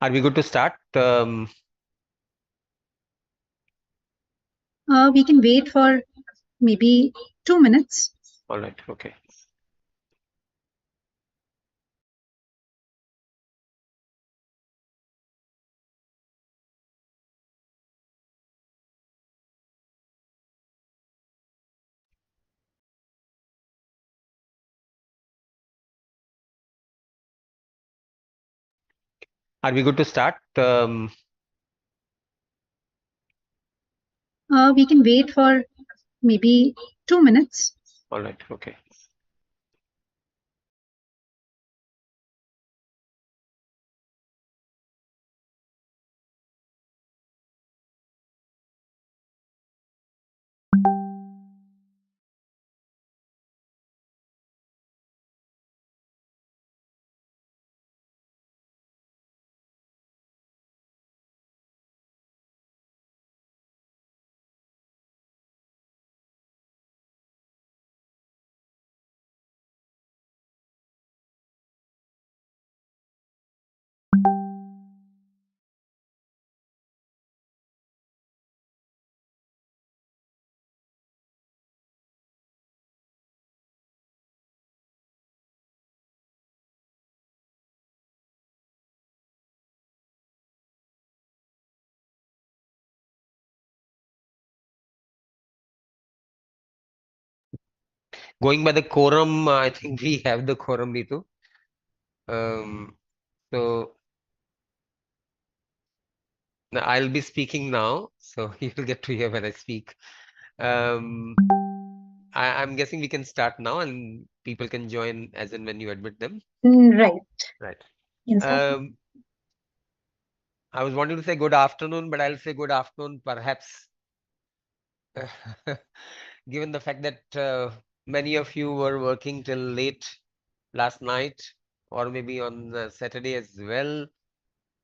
Are we good to start? We can wait for maybe 2 minutes. All right. Okay. Are we good to start? We can wait for maybe 2 minutes. All right. Okay. Going by the quorum, I think we have the quorum, Ritu. So now I'll be speaking now, so you'll get to hear when I speak. Um, I'm guessing we can start now, and people can join as and when you admit them. Right. Right. You can start. Um, I was wanting to say good afternoon, but I'll say good afternoon, perhaps, given the fact that many of you were working till late last night, or maybe on Saturday as well.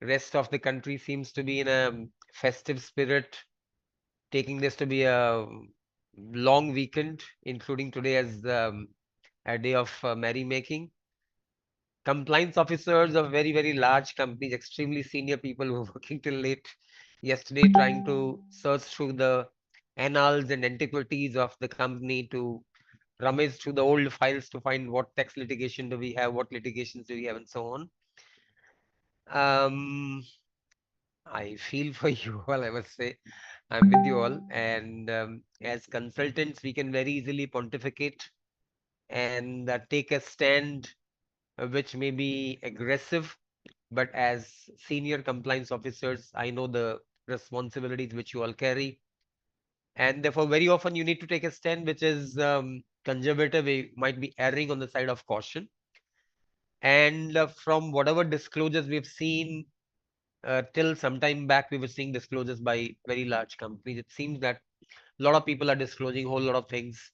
Rest of the country seems to be in a festive spirit, taking this to be a long weekend, including today as a day of merrymaking. Compliance officers of very, very large companies, extremely senior people who were working till late yesterday, trying to search through the annals and antiquities of the company to rummage through the old files to find what tax litigation do we have, what litigations do we have, and so on. I feel for you all, I must say. I'm with you all. And as consultants, we can very easily pontificate and take a stand which may be aggressive. But as senior compliance officers, I know the responsibilities which you all carry. And therefore, very often you need to take a stand which is conservative. We might be erring on the side of caution. And from whatever disclosures we've seen till some time back, we were seeing disclosures by very large companies. It seems that a lot of people are disclosing a whole lot of things: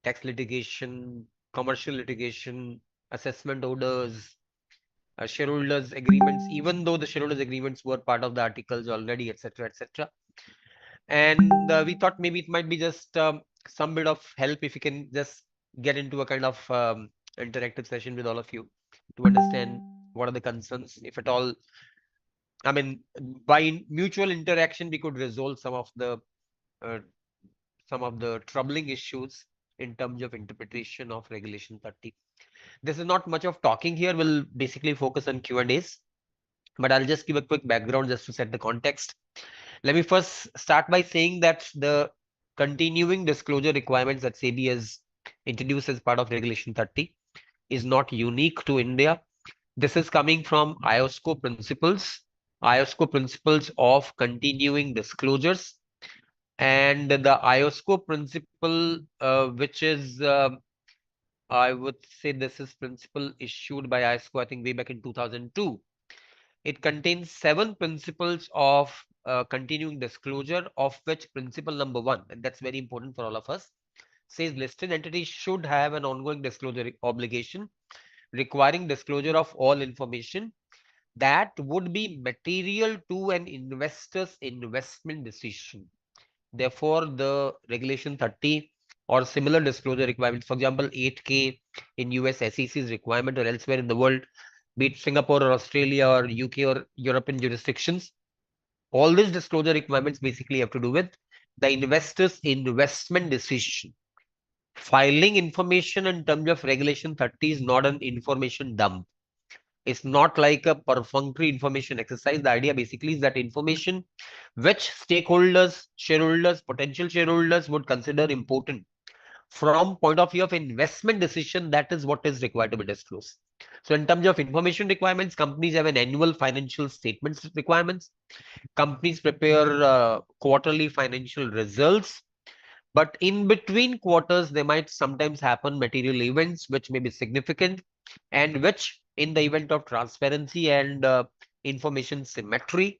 tax litigation, commercial litigation, assessment orders, shareholders agreements, even though the shareholders agreements were part of the articles already, etc., etc. And we thought maybe it might be just some bit of help if you can just get into a kind of interactive session with all of you to understand what are the concerns, if at all. I mean, by mutual interaction, we could resolve uh, some of the troubling issues in terms of interpretation of Regulation 30. This is not much of talking here. We'll basically focus on Q&As, but I'll just give a quick background just to set the context. Let me first start by saying that the continuing disclosure requirements that SEBI has introduced as part of Regulation 30 is not unique to India. This is coming from IOSCO principles of continuing disclosures. And the IOSCO principle, which is, I would say this is principle issued by IOSCO, I think way back in 2002. It contains 7 principles of continuing disclosure, of which principle number 1, and that's very important for all of us, says listed entities should have an ongoing disclosure obligation requiring disclosure of all information that would be material to an investor's investment decision. Therefore, the Regulation 30 or similar disclosure requirements, for example, 8K in US SEC's requirement or elsewhere in the world, be it Singapore or Australia or UK or European jurisdictions. All these disclosure requirements basically have to do with the investor's investment decision. Filing information in terms of Regulation 30 is not an information dump. It's not like a perfunctory information exercise. The idea basically is that information which stakeholders, shareholders, potential shareholders would consider important from point of view of investment decision, that is what is required to be disclosed. So in terms of information requirements, companies have an annual financial statements requirements. Companies prepare quarterly financial results, but in between quarters, there might sometimes happen material events which may be significant and which, in the event of transparency and information symmetry,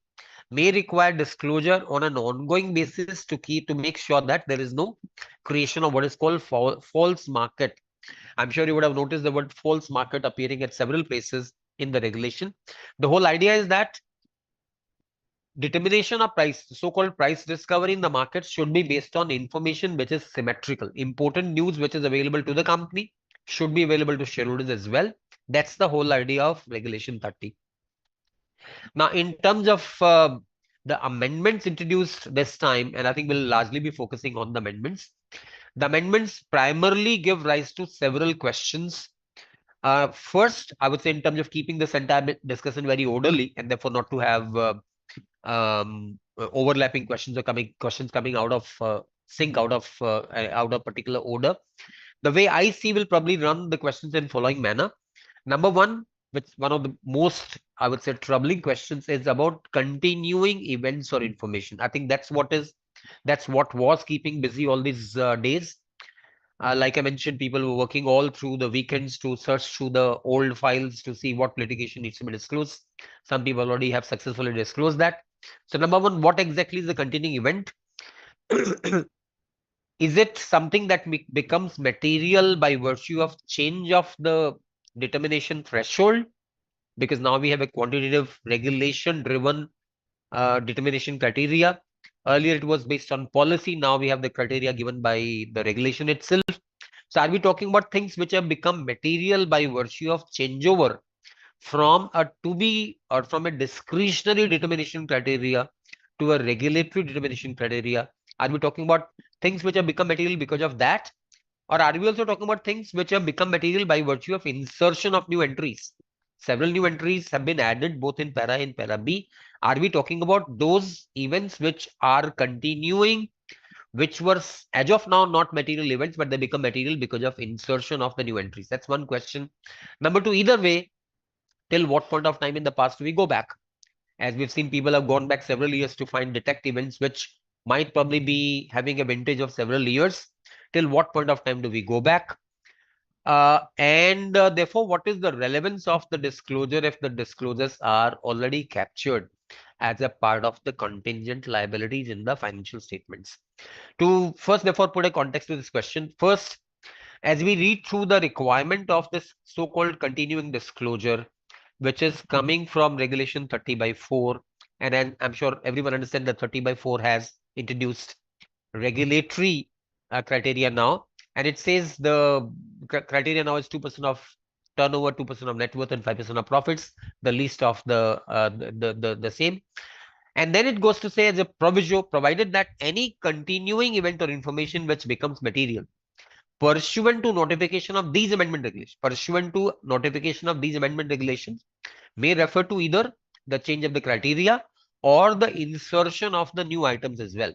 may require disclosure on an ongoing basis to make sure that there is no creation of what is called false market. I'm sure you would have noticed the word false market appearing at several places in the regulation. The whole idea is that determination of price, so-called price discovery in the market, should be based on information which is symmetrical. Important news which is available to the company should be available to shareholders as well. That's the whole idea of Regulation 30. Now, in terms of the amendments introduced this time, and I think we'll largely be focusing on the amendments. The amendments primarily give rise to several questions. First, I would say in terms of keeping this entire discussion very orderly and therefore not to have overlapping questions or questions coming out of sync out of particular order. The way I see will probably run the questions in following manner. Number one, which one of the most, I would say, troubling questions is about continuing events or information. I think that's what was keeping busy all these days. Like I mentioned, people were working all through the weekends to search through the old files to see what litigation needs to be disclosed. Some people already have successfully disclosed that. So number one, what exactly is the continuing event? Is it something that becomes material by virtue of change of the determination threshold? Because now we have a quantitative regulation-driven determination criteria. Earlier, it was based on policy. Now we have the criteria given by the regulation itself. So are we talking about things which have become material by virtue of changeover from a to be or from a discretionary determination criteria to a regulatory determination criteria? Are we talking about things which have become material because of that? Or are we also talking about things which have become material by virtue of insertion of new entries? Several new entries have been added both in para A and para B. Are we talking about those events which are continuing, which were as of now not material events, but they become material because of insertion of the new entries? That's one question. Number two, either way, till what point of time in the past do we go back? As we've seen, people have gone back several years to find detect events which might probably be having a vintage of several years. Till what point of time do we go back? Therefore, what is the relevance of the disclosure if the disclosures are already captured as a part of the contingent liabilities in the financial statements? To first, therefore, put a context to this question, first, as we read through the requirement of this so-called continuing disclosure, which is coming from Regulation 30/4, and then I'm sure everyone understands that 30/4 has introduced regulatory criteria now, and it says the criteria now is 2% of turnover, 2% of net worth, and 5% of profits, the least of the same. And then it goes to say as a proviso, provided that any continuing event or information which becomes material pursuant to notification of these amendment regulations, may refer to either the change of the criteria or the insertion of the new items as well,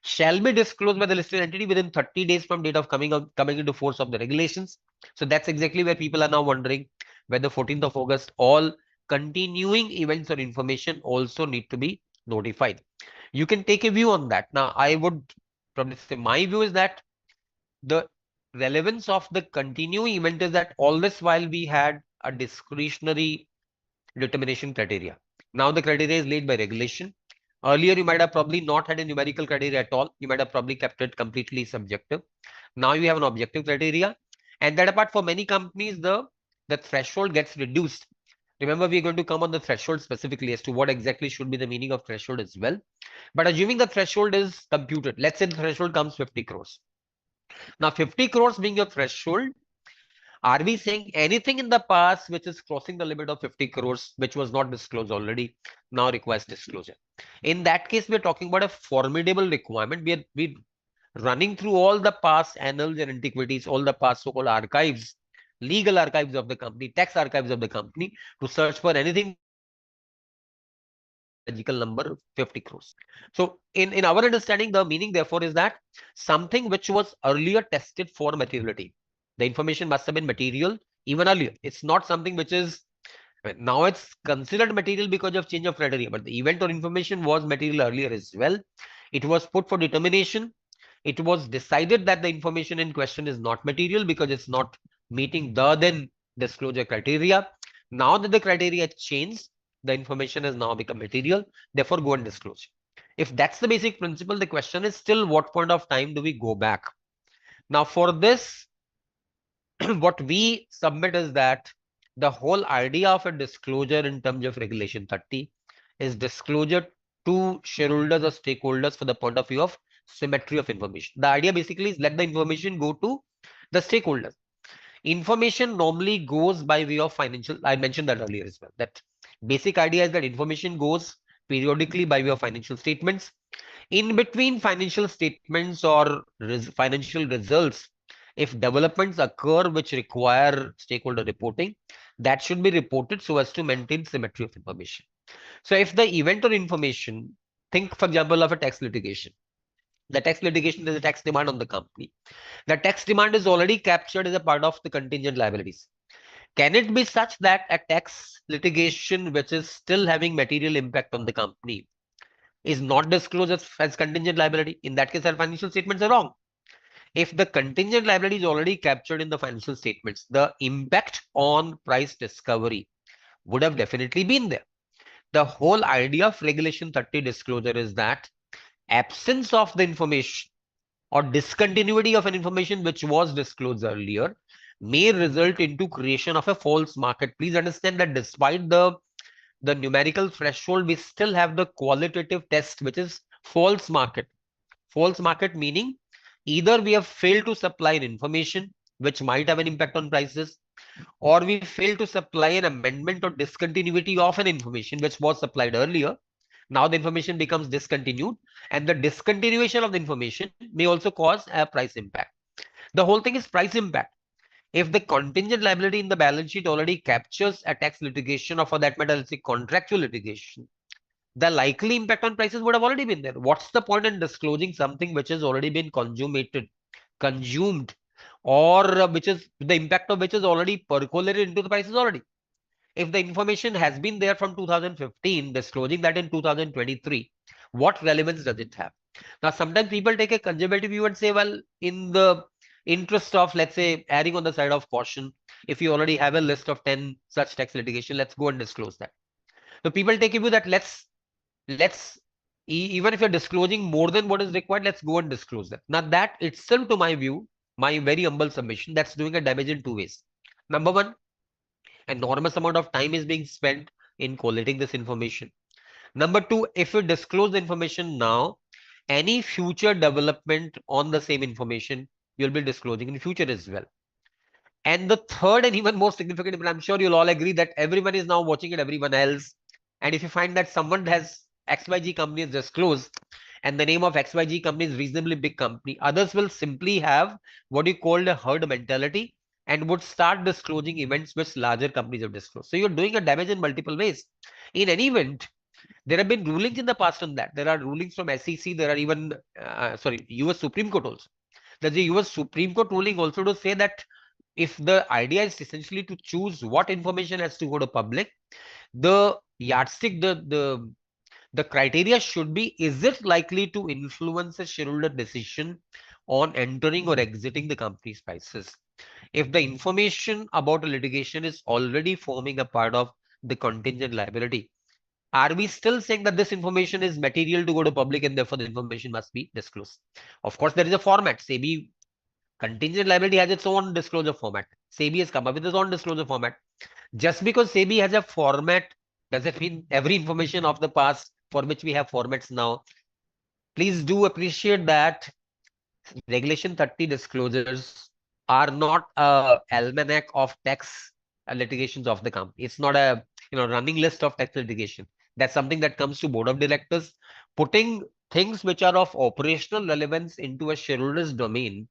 shall be disclosed by the listed entity within 30 days from date of coming into force of the regulations. So that's exactly where people are now wondering whether 14th of August, all continuing events or information also need to be notified. You can take a view on that. Now, I would probably say my view is that the relevance of the continuing event is that all this while we had a discretionary determination criteria. Now the criteria is laid by regulation. Earlier, you might have probably not had a numerical criteria at all. You might have probably kept it completely subjective. Now you have an objective criteria. And that apart, for many companies, the threshold gets reduced. Remember, we're going to come on the threshold specifically as to what exactly should be the meaning of threshold as well. But assuming the threshold is computed, let's say the threshold comes 50 crores. Now, 50 crores being your threshold, Are we saying anything in the past which is crossing the limit of 50 crores, which was not disclosed already, now requires disclosure? In that case, we're talking about a formidable requirement. We running through all the past annals and antiquities, all the past so-called archives, legal archives of the company, tax archives of the company, to search for anything which is magical number 50 crores. So in our understanding, the meaning therefore is that something which was earlier tested for materiality. The information must have been material even earlier. It's not something which is now it's considered material because of change of criteria, but the event or information was material earlier as well. It was put for determination. It was decided that the information in question is not material because it's not meeting the then disclosure criteria. Now that the criteria changed, the information has now become material. Therefore, go and disclose. If that's the basic principle, the question is still what point of time do we go back? Now, for this, what we submit is that the whole idea of a disclosure in terms of Regulation 30 is disclosure to shareholders or stakeholders for the point of view of symmetry of information. The idea basically is let the information go to the stakeholders. Information normally goes by way of financial. I mentioned that earlier as well. That basic idea is that information goes periodically by way of financial statements. In between financial statements or financial results, if developments occur which require stakeholder reporting, that should be reported so as to maintain symmetry of information. So if the event or information, think for example of a tax litigation. The tax litigation is a tax demand on the company. The tax demand is already captured as a part of the contingent liabilities. Can it be such that a tax litigation which is still having material impact on the company is not disclosed as contingent liability? In that case, our financial statements are wrong. If the contingent liability is already captured in the financial statements, the impact on price discovery would have definitely been there. The whole idea of Regulation 30 disclosure is that absence of the information or discontinuity of an information which was disclosed earlier may result into creation of a false market. Please understand that despite the numerical threshold, we still have the qualitative test, which is false market. False market meaning either we have failed to supply an information which might have an impact on prices, or we fail to supply an amendment or discontinuity of an information which was supplied earlier. Now the information becomes discontinued, and the discontinuation of the information may also cause a price impact. The whole thing is price impact. If the contingent liability in the balance sheet already captures a tax litigation, or for that matter, let's say contractual litigation, the likely impact on prices would have already been there. What's the point in disclosing something which has already been consumed, or which is the impact of which is already percolated into the prices already? If the information has been there from 2015, disclosing that in 2023, what relevance does it have? Now, sometimes people take a conservative view and say, well, in the interest of, let's say, erring on the side of caution, if you already have a list of 10 such tax litigation, let's go and disclose that. So people take a view that even if you're disclosing more than what is required, let's go and disclose that. Now, that itself, to my view, my very humble submission, that's doing a damage in two ways. Number one, enormous amount of time is being spent in collating this information. Number two, if you disclose the information now, any future development on the same information, you'll be disclosing in future as well. And the third and even more significant, but I'm sure you'll all agree that everyone is now watching it, everyone else. And if you find that someone has XYG company is disclosed, and the name of XYG company is reasonably big company, others will simply have what you call a herd mentality and would start disclosing events which larger companies have disclosed. So you're doing a damage in multiple ways. In any event, there have been rulings in the past on that. There are rulings from SEC. There are even, US Supreme Court also. There's a US Supreme Court ruling also to say that if the idea is essentially to choose what information has to go to public, the yardstick, the criteria should be, is it likely to influence a shareholder decision on entering or exiting the company's prices? If the information about a litigation is already forming a part of the contingent liability, are we still saying that this information is material to go to public and therefore the information must be disclosed? Of course, there is a format. SEBI contingent liability has its own disclosure format. SEBI has come up with its own disclosure format. Just because SEBI has a format, does it mean every information of the past for which we have formats now? Please do appreciate that Regulation 30 disclosures are not a almanac of tax litigations of the company. It's not a running list of tax litigation. That's something that comes to board of directors. Putting things which are of operational relevance into a shareholder's domain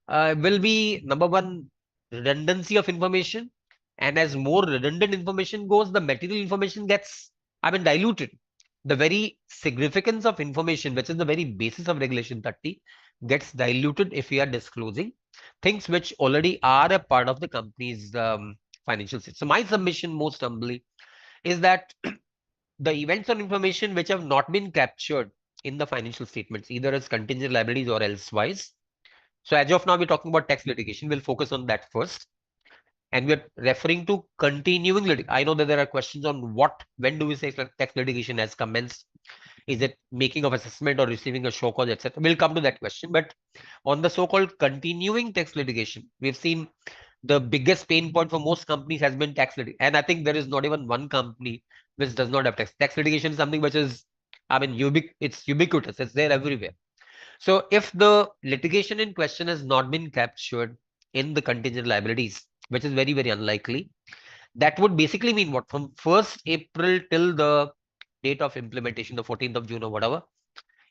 will be, number one, redundancy of information. And as more redundant information goes, the material information gets, diluted. The very significance of information, which is the very basis of Regulation 30, gets diluted if we are disclosing things which already are a part of the company's financial statement. So my submission, most humbly, is that the events or information which have not been captured in the financial statements, either as contingent liabilities or elsewise. So as of now, we're talking about tax litigation. We'll focus on that first. And we're referring to continuing litigation. I know that there are questions on when do we say tax litigation has commenced? Is it making of assessment or receiving a show cause, etc.? We'll come to that question. But on the so-called continuing tax litigation, we've seen the biggest pain point for most companies has been tax litigation. And I think there is not even one company which does not have tax. Tax litigation is something which is, it's ubiquitous. It's there everywhere. So if the litigation in question has not been captured in the contingent liabilities, which is very, very unlikely, that would basically mean what? From 1st April till the date of implementation, the 14th of June or whatever,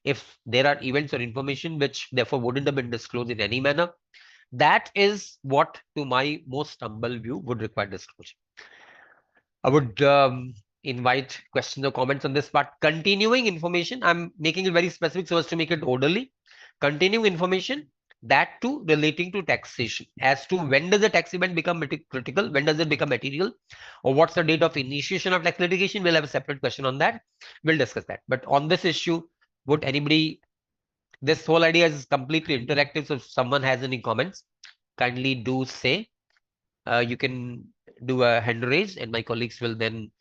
if there are events or information which therefore wouldn't have been disclosed in any manner, that is what, to my most humble view, would require disclosure. I would invite questions or comments on this part. Continuing information, I'm making it very specific so as to make it orderly. Continuing information, that too relating to taxation, as to when does the tax event become critical, when does it become material, or what's the date of initiation of tax litigation. We'll have a separate question on that. We'll discuss that. But on this issue, would anybody, this whole idea is completely interactive, so if someone has any comments, kindly do say. You can do a hand raise and my colleagues will then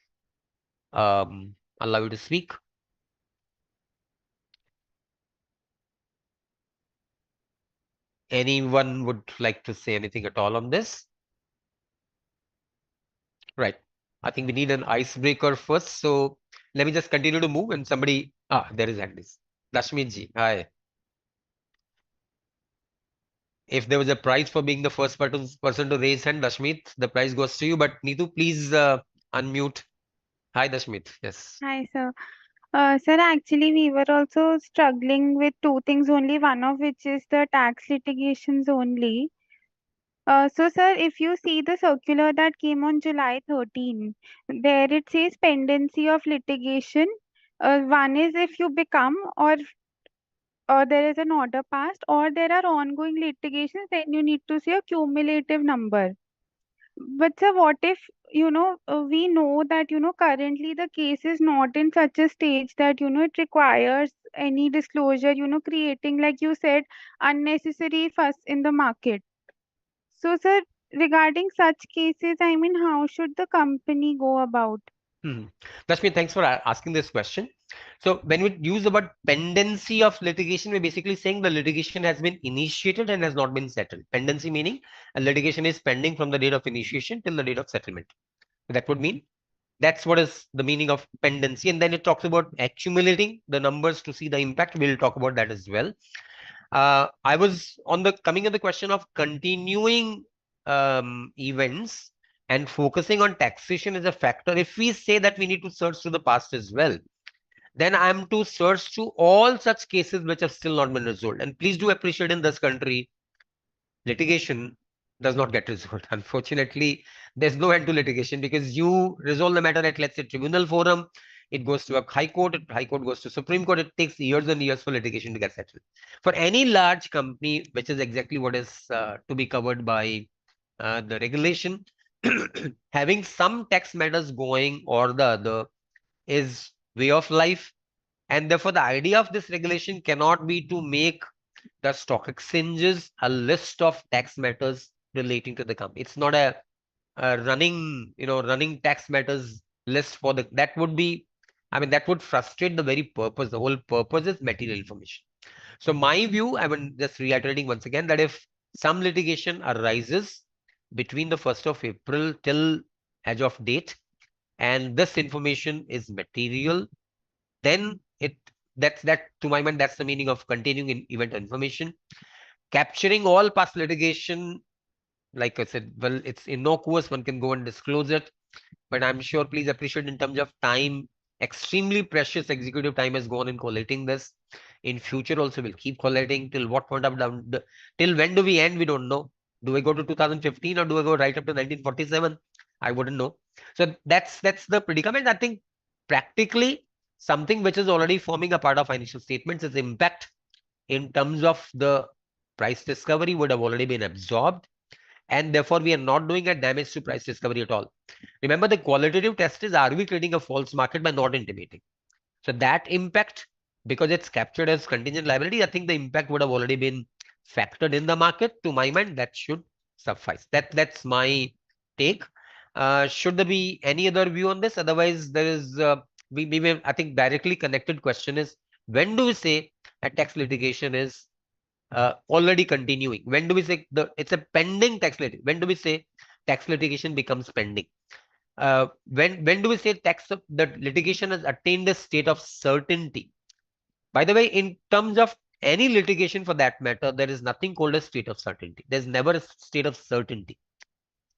allow you to speak. Anyone would like to say anything at all on this? Right. I think we need an icebreaker first. So let me just continue to move and somebody, there is Agnes. Dashmit ji, hi. If there was a prize for being the first person to raise hand, Dashmit, the prize goes to you. But Neetu, please unmute. Hi, Dashmit. Yes. Hi, sir. Sir, actually, we were also struggling with two things only, one of which is the tax litigations only. So, sir, if you see the circular that came on July 13, there it says pendency of litigation. One is if you become or there is an order passed or there are ongoing litigations, then you need to say a cumulative number. But sir, what if, we know that, currently the case is not in such a stage that, it requires any disclosure, creating, like you said, unnecessary fuss in the market. So, sir, regarding such cases, I mean, how should the company go about? Dashmit, thanks for asking this question. So when we use the word pendency of litigation, we're basically saying the litigation has been initiated and has not been settled. Pendency meaning a litigation is pending from the date of initiation till the date of settlement. That would mean that's what is the meaning of pendency. And then it talks about accumulating the numbers to see the impact. We'll talk about that as well. I was on the coming at the question of continuing events and focusing on taxation as a factor. If we say that we need to search through the past as well, then I'm to search through all such cases which have still not been resolved. And please do appreciate, in this country, litigation does not get resolved. Unfortunately, there's no end to litigation because you resolve the matter at, let's say, tribunal forum. It goes to a high court. High court goes to Supreme Court. It takes years and years for litigation to get settled. For any large company, which is exactly what is to be covered by the regulation, having some tax matters going or the other is way of life. And therefore, the idea of this regulation cannot be to make the stock exchanges a list of tax matters relating to the company. It's not a running tax matters list for that would be, that would frustrate the very purpose. The whole purpose is material information. So my view, just reiterating once again that if some litigation arises between the 1st of April till edge of date, and this information is material, then that to my mind, that's the meaning of continuing event information. Capturing all past litigation like I said, well, it's innocuous, one can go and disclose it. But I'm sure, please appreciate, in terms of time, extremely precious executive time has gone in collating this. In future also we'll keep collating. Till what point of down, till when do we end? We don't know. Do we go to 2015 or do we go right up to 1947? I wouldn't know. So that's the predicament. I think practically something which is already forming a part of financial statements, its impact in terms of the price discovery would have already been absorbed, and therefore we are not doing a damage to price discovery at all. Remember, the qualitative test is, are we creating a false market by not intimating? So that impact, because it's captured as contingent liability, I think the impact would have already been factored in the market. To my mind, that should suffice. That's my take. Should there be any other view on this? Otherwise, there is I think directly connected question is, when do we say a tax litigation is already continuing? When do we say it's a pending tax litigation? When do we say tax litigation becomes pending? When do we say the litigation has attained a state of certainty? By the way, in terms of any litigation for that matter, there is nothing called a state of certainty. There's never a state of certainty.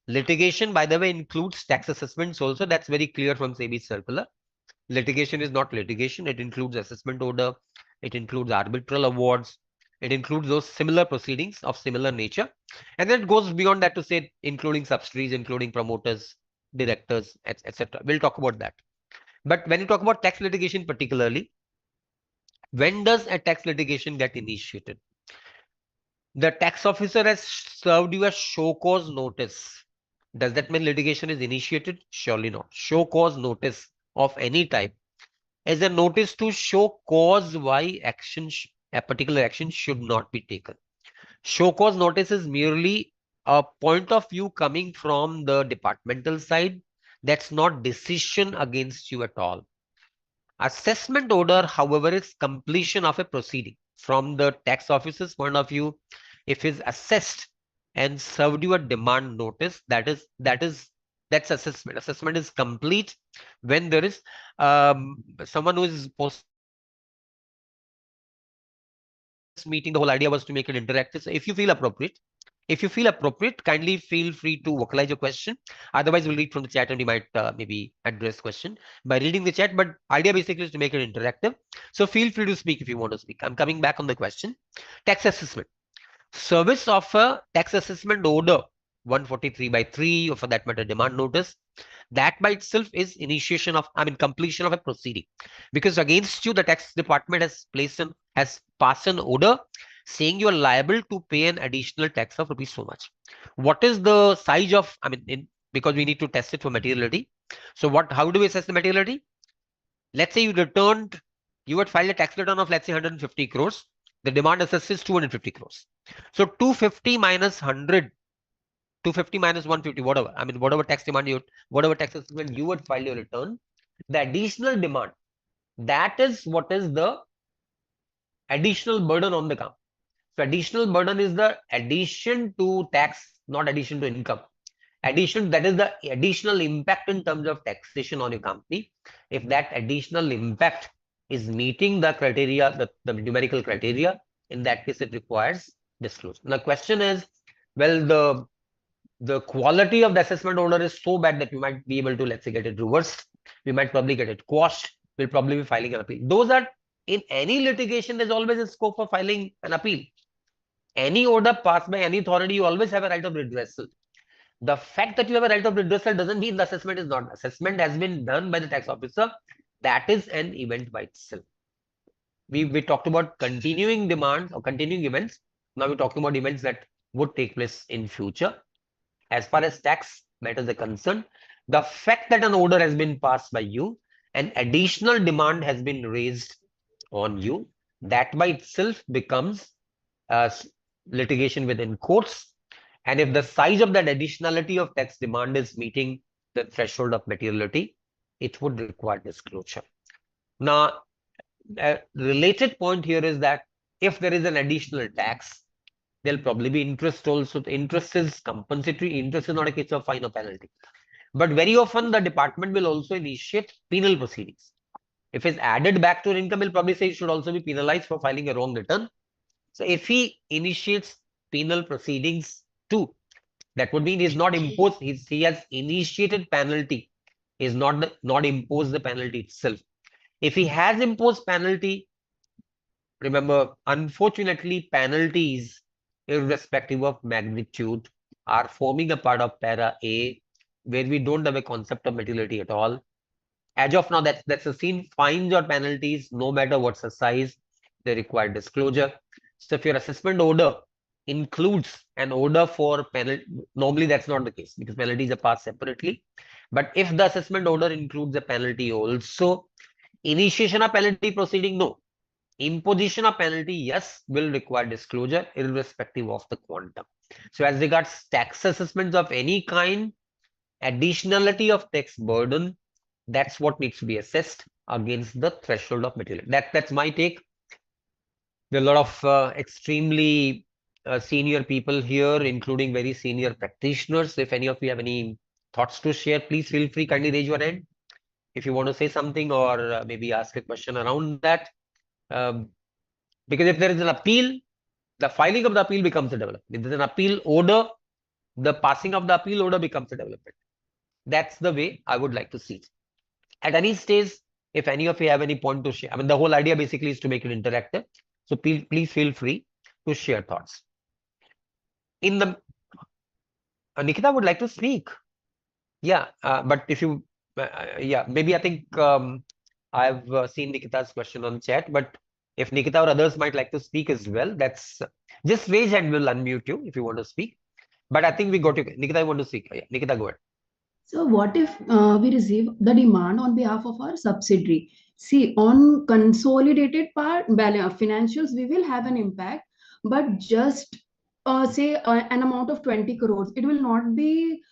Litigation, by the way, includes tax assessments also. That's very clear from SEBI's circular. Litigation is not litigation. It includes assessment order. It includes arbitral awards. It includes those similar proceedings of similar nature. And then it goes beyond that to say including subsidiaries, including promoters, directors, etc. We'll talk about that. But when you talk about tax litigation particularly, when does a tax litigation get initiated? The tax officer has served you a show cause notice. Does that mean litigation is initiated? Surely not. Show cause notice of any type is a notice to show cause why a particular action should not be taken. Show cause notice is merely a point of view coming from the departmental side. That's not decision against you at all. Assessment order, however, is completion of a proceeding. From the tax officer's point of view, if he's assessed and served you a demand notice, that's assessment. Assessment is complete when there is someone who is post meeting. The whole idea was to make it interactive. So if you feel appropriate, kindly feel free to vocalize your question. Otherwise, we'll read from the chat and we might maybe address question by reading the chat. But idea basically is to make it interactive. So feel free to speak if you want to speak. I'm coming back on the question. Tax assessment. Service of a tax assessment order 143/3, or for that matter demand notice, that by itself is completion of a proceeding, because against you the tax department has passed an order saying you are liable to pay an additional tax of rupees so much. What is the size of, because we need to test it for materiality. So how do we assess the materiality? Let's say you had filed a tax return of, let's say, 150 crores. The demand assesses 250 crores. So 250 minus 100, 250 minus 150, whatever tax assessment you would file your return, the additional demand, that is what is the additional burden on the company. So additional burden is the addition to tax, not addition to income. That is the additional impact in terms of taxation on your company. If that additional impact is meeting the criteria, the numerical criteria, in that case it requires disclosure. Now, the question is, well, the quality of the assessment order is so bad that we might be able to, let's say, get it reversed. We might probably get it quashed. We'll probably be filing an appeal. Those are, in any litigation, there's always a scope for filing an appeal. Any order passed by any authority, you always have a right of redressal. The fact that you have a right of redressal doesn't mean the assessment is not. Assessment has been done by the tax officer. That is an event by itself. We talked about continuing demands or continuing events. Now we're talking about events that would take place in future. As far as tax matters are concerned, the fact that an order has been passed by you, an additional demand has been raised on you, that by itself becomes litigation within courts. And if the size of that additionality of tax demand is meeting the threshold of materiality, it would require disclosure. Now, a related point here is that if there is an additional tax, there'll probably be interest also. The interest is compensatory. Interest is not a case of fine or penalty. But very often the department will also initiate penal proceedings. If it's added back to your income, he'll probably say you should also be penalized for filing a wrong return. So if he initiates penal proceedings too, That would mean he's not imposed, he has initiated penalty. He's not imposed the penalty itself. If he has imposed penalty, remember, unfortunately, penalties, irrespective of magnitude, are forming a part of para A, where we don't have a concept of materiality at all. As of now, that's the scene. Fines or penalties, no matter what's the size, they require disclosure. So if your assessment order includes an order for penalty, normally that's not the case because penalties are passed separately. But if the assessment order includes a penalty also, initiation of penalty proceeding, no. Imposition of penalty, yes, will require disclosure irrespective of the quantum. So as regards tax assessments of any kind, additionality of tax burden, that's what needs to be assessed against the threshold of material. That's my take. There are a lot of extremely senior people here, including very senior practitioners. If any of you have any thoughts to share, please feel free, kindly raise your hand if you want to say something or maybe ask a question around that. Because if there is an appeal, the filing of the appeal becomes a development. If there's an appeal order, the passing of the appeal order becomes a development. That's the way I would like to see it. At any stage, if any of you have any point to share, I mean, the whole idea basically is to make it interactive. So please feel free to share thoughts. In the Nikita would like to speak. Yeah, but if you, yeah, maybe I think I've seen Nikita's question on chat, but if Nikita or others might like to speak as well, that's just raise hand, we'll unmute you if you want to speak. But I think we got you. Nikita, I want to speak. Yeah, Nikita, go ahead. So what if we receive the demand on behalf of our subsidiary? See, on consolidated part, financials, we will have an impact, but just say an amount of 20 crores, it will not be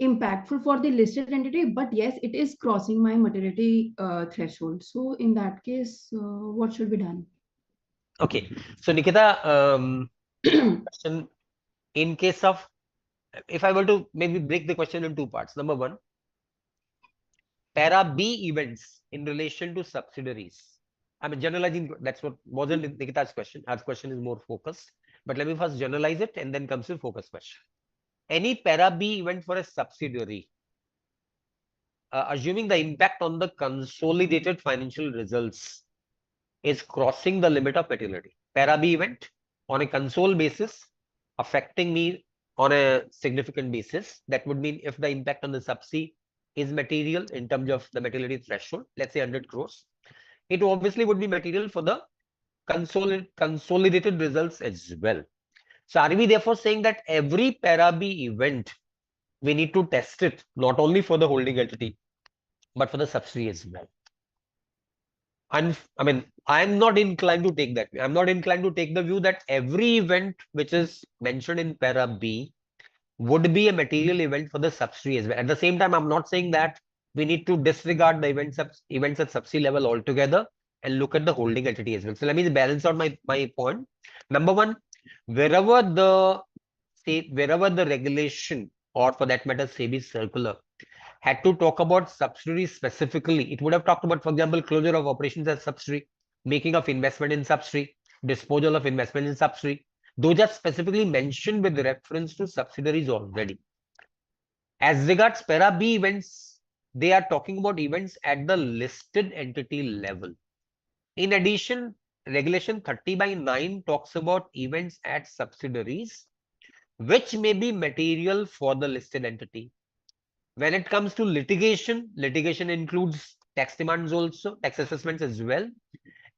impactful for the listed entity, but yes, it is crossing my materiality threshold. So in that case, what should be done? Okay, so Nikita, question, in case of, if I were to maybe break the question in two parts. Number one, para B events in relation to subsidiaries. I mean, generalizing, that's what wasn't Nikita's question. Our question is more focused. But let me first generalize it and then comes to focus question. Any para B event for a subsidiary, assuming the impact on the consolidated financial results is crossing the limit of materiality. Para B event on a console basis affecting me on a significant basis. That would mean if the impact on the subsidy is material in terms of the materiality threshold, let's say 100 crores, it obviously would be material for the consolidated results as well. So are we therefore saying that every para B event, we need to test it not only for the holding entity, but for the subsidiary as well? I mean, I'm not inclined to take that. I'm not inclined to take the view that every event which is mentioned in para B would be a material event for the subsidiary as well. At the same time, I'm not saying that we need to disregard the events at subsidiary level altogether and look at the holding entity as well. So let me balance out my point. Number one, wherever the regulation, or for that matter, SEBI circular, had to talk about subsidiary specifically, it would have talked about, for example, closure of operations as subsidiary, making of investment in subsidiary, disposal of investment in subsidiary. Those are specifically mentioned with reference to subsidiaries already. As regards para B events, they are talking about events at the listed entity level. In addition, Regulation 30/9 talks about events at subsidiaries, which may be material for the listed entity. When it comes to litigation, litigation includes tax demands also, tax assessments as well.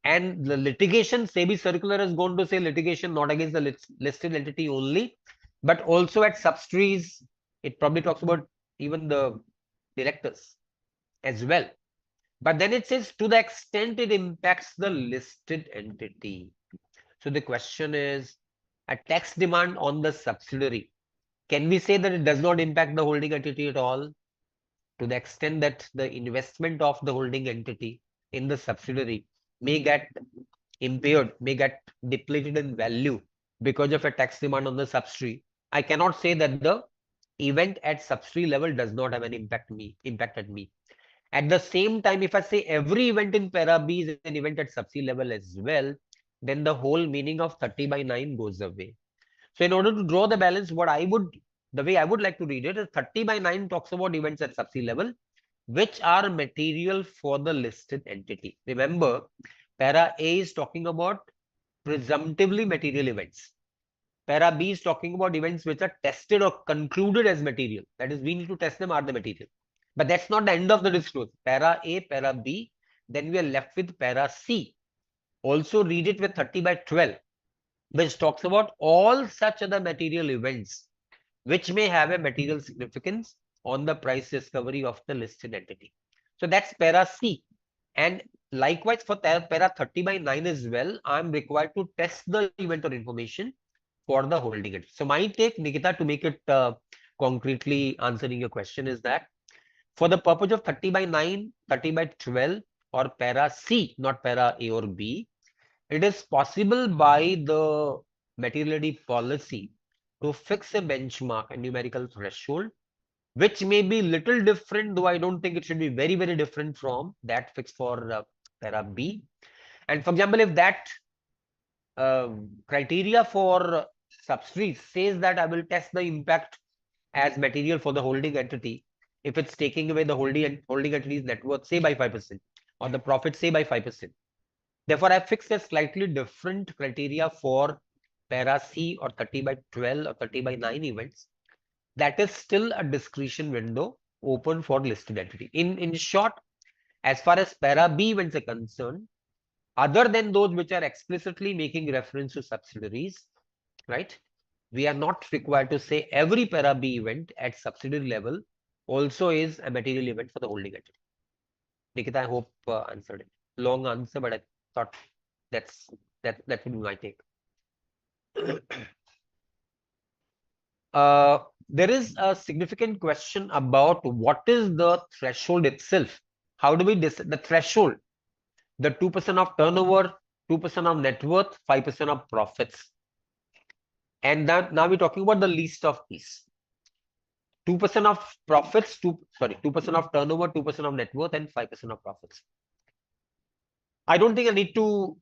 And the litigation, SEBI circular is going to say litigation not against the listed entity only, but also at subsidiaries. It probably talks about even the directors as well. But then it says to the extent it impacts the listed entity. So the question is, a tax demand on the subsidiary, can we say that it does not impact the holding entity at all? To the extent that the investment of the holding entity in the subsidiary may get impaired, may get depleted in value because of a tax demand on the subsidiary, I cannot say that the event at subsidiary level does not have an impact at me. At the same time, if I say every event in para B is an event at subsidiary level as well, then the whole meaning of 30/9 goes away. So in order to draw the balance, what I would the way I would like to read it is 30/9 talks about events at subsidy level, which are material for the listed entity. Remember, para A is talking about presumptively material events. Para B is talking about events which are tested or concluded as material. That is, we need to test them, are the material. But that's not the end of the disclosure. Para A, para B, then we are left with para C. Also read it with 30/12, which talks about all such other material events which may have a material significance on the price discovery of the listed entity. So that's para C. And likewise for para 30/9 as well, I'm required to test the event or information for the holding it. So my take, Nikita, to make it concretely answering your question is that for the purpose of 30/9, 30/12 or para C, not para A or B, it is possible by the materiality policy to fix a benchmark, a numerical threshold, which may be little different, though I don't think it should be very, very different from that fixed for para B. And for example, if that criteria for subsidies says that I will test the impact as material for the holding entity, if it's taking away the holding entity's net worth, say by 5%, or the profit, say by 5%. Therefore, I fixed a slightly different criteria for para C or 30/12 or 30/9 events. That is still a discretion window open for listed entity. In short, as far as para B events are concerned, other than those which are explicitly making reference to subsidiaries, right? We are not required to say every para B event at subsidiary level also is a material event for the holding entity. Nikita, I hope answered it. Long answer, but I thought that would be my take. There is a significant question about what is the threshold itself. How do we decide the threshold? The 2% of turnover, 2% of net worth, 5% of profits. And now we're talking about the least of these. 2% of profits, 2% of turnover, 2% of net worth, and 5% of profits. I don't think I need to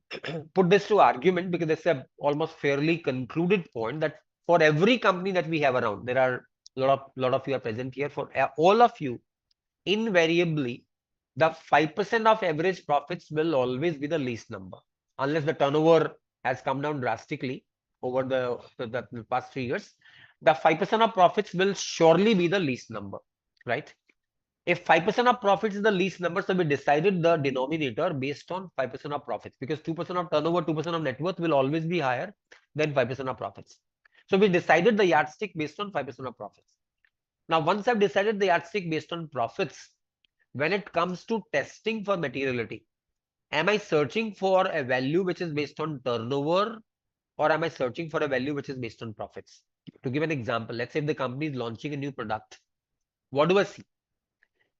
put this to argument because it's a almost fairly concluded point that for every company that we have around, there are a lot of you are present here. For all of you, invariably, the 5% of average profits will always be the least number, unless the turnover has come down drastically over the past 3 years. The 5% of profits will surely be the least number, right? If 5% of profits is the least number, so we decided the denominator based on 5% of profits, because 2% of turnover, 2% of net worth will always be higher than 5% of profits. So we decided the yardstick based on 5% of profits. Now, once I've decided the yardstick based on profits, when it comes to testing for materiality, am I searching for a value which is based on turnover, or am I searching for a value which is based on profits? To give an example, let's say if the company is launching a new product, what do I see?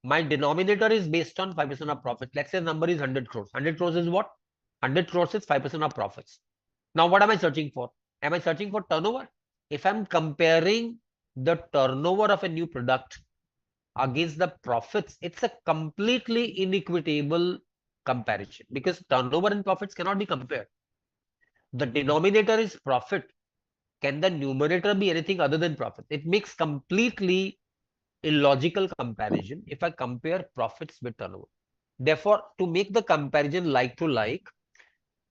My denominator is based on 5% of profit. Let's say the number is 100 crores. 100 crores is what? 100 crores is 5% of profits. Now, what am I searching for? Am I searching for turnover? If I'm comparing the turnover of a new product against the profits, it's a completely inequitable comparison, because turnover and profits cannot be compared. The denominator is profit. Can the numerator be anything other than profit? It makes completely illogical comparison if I compare profits with turnover. Therefore, to make the comparison like to like,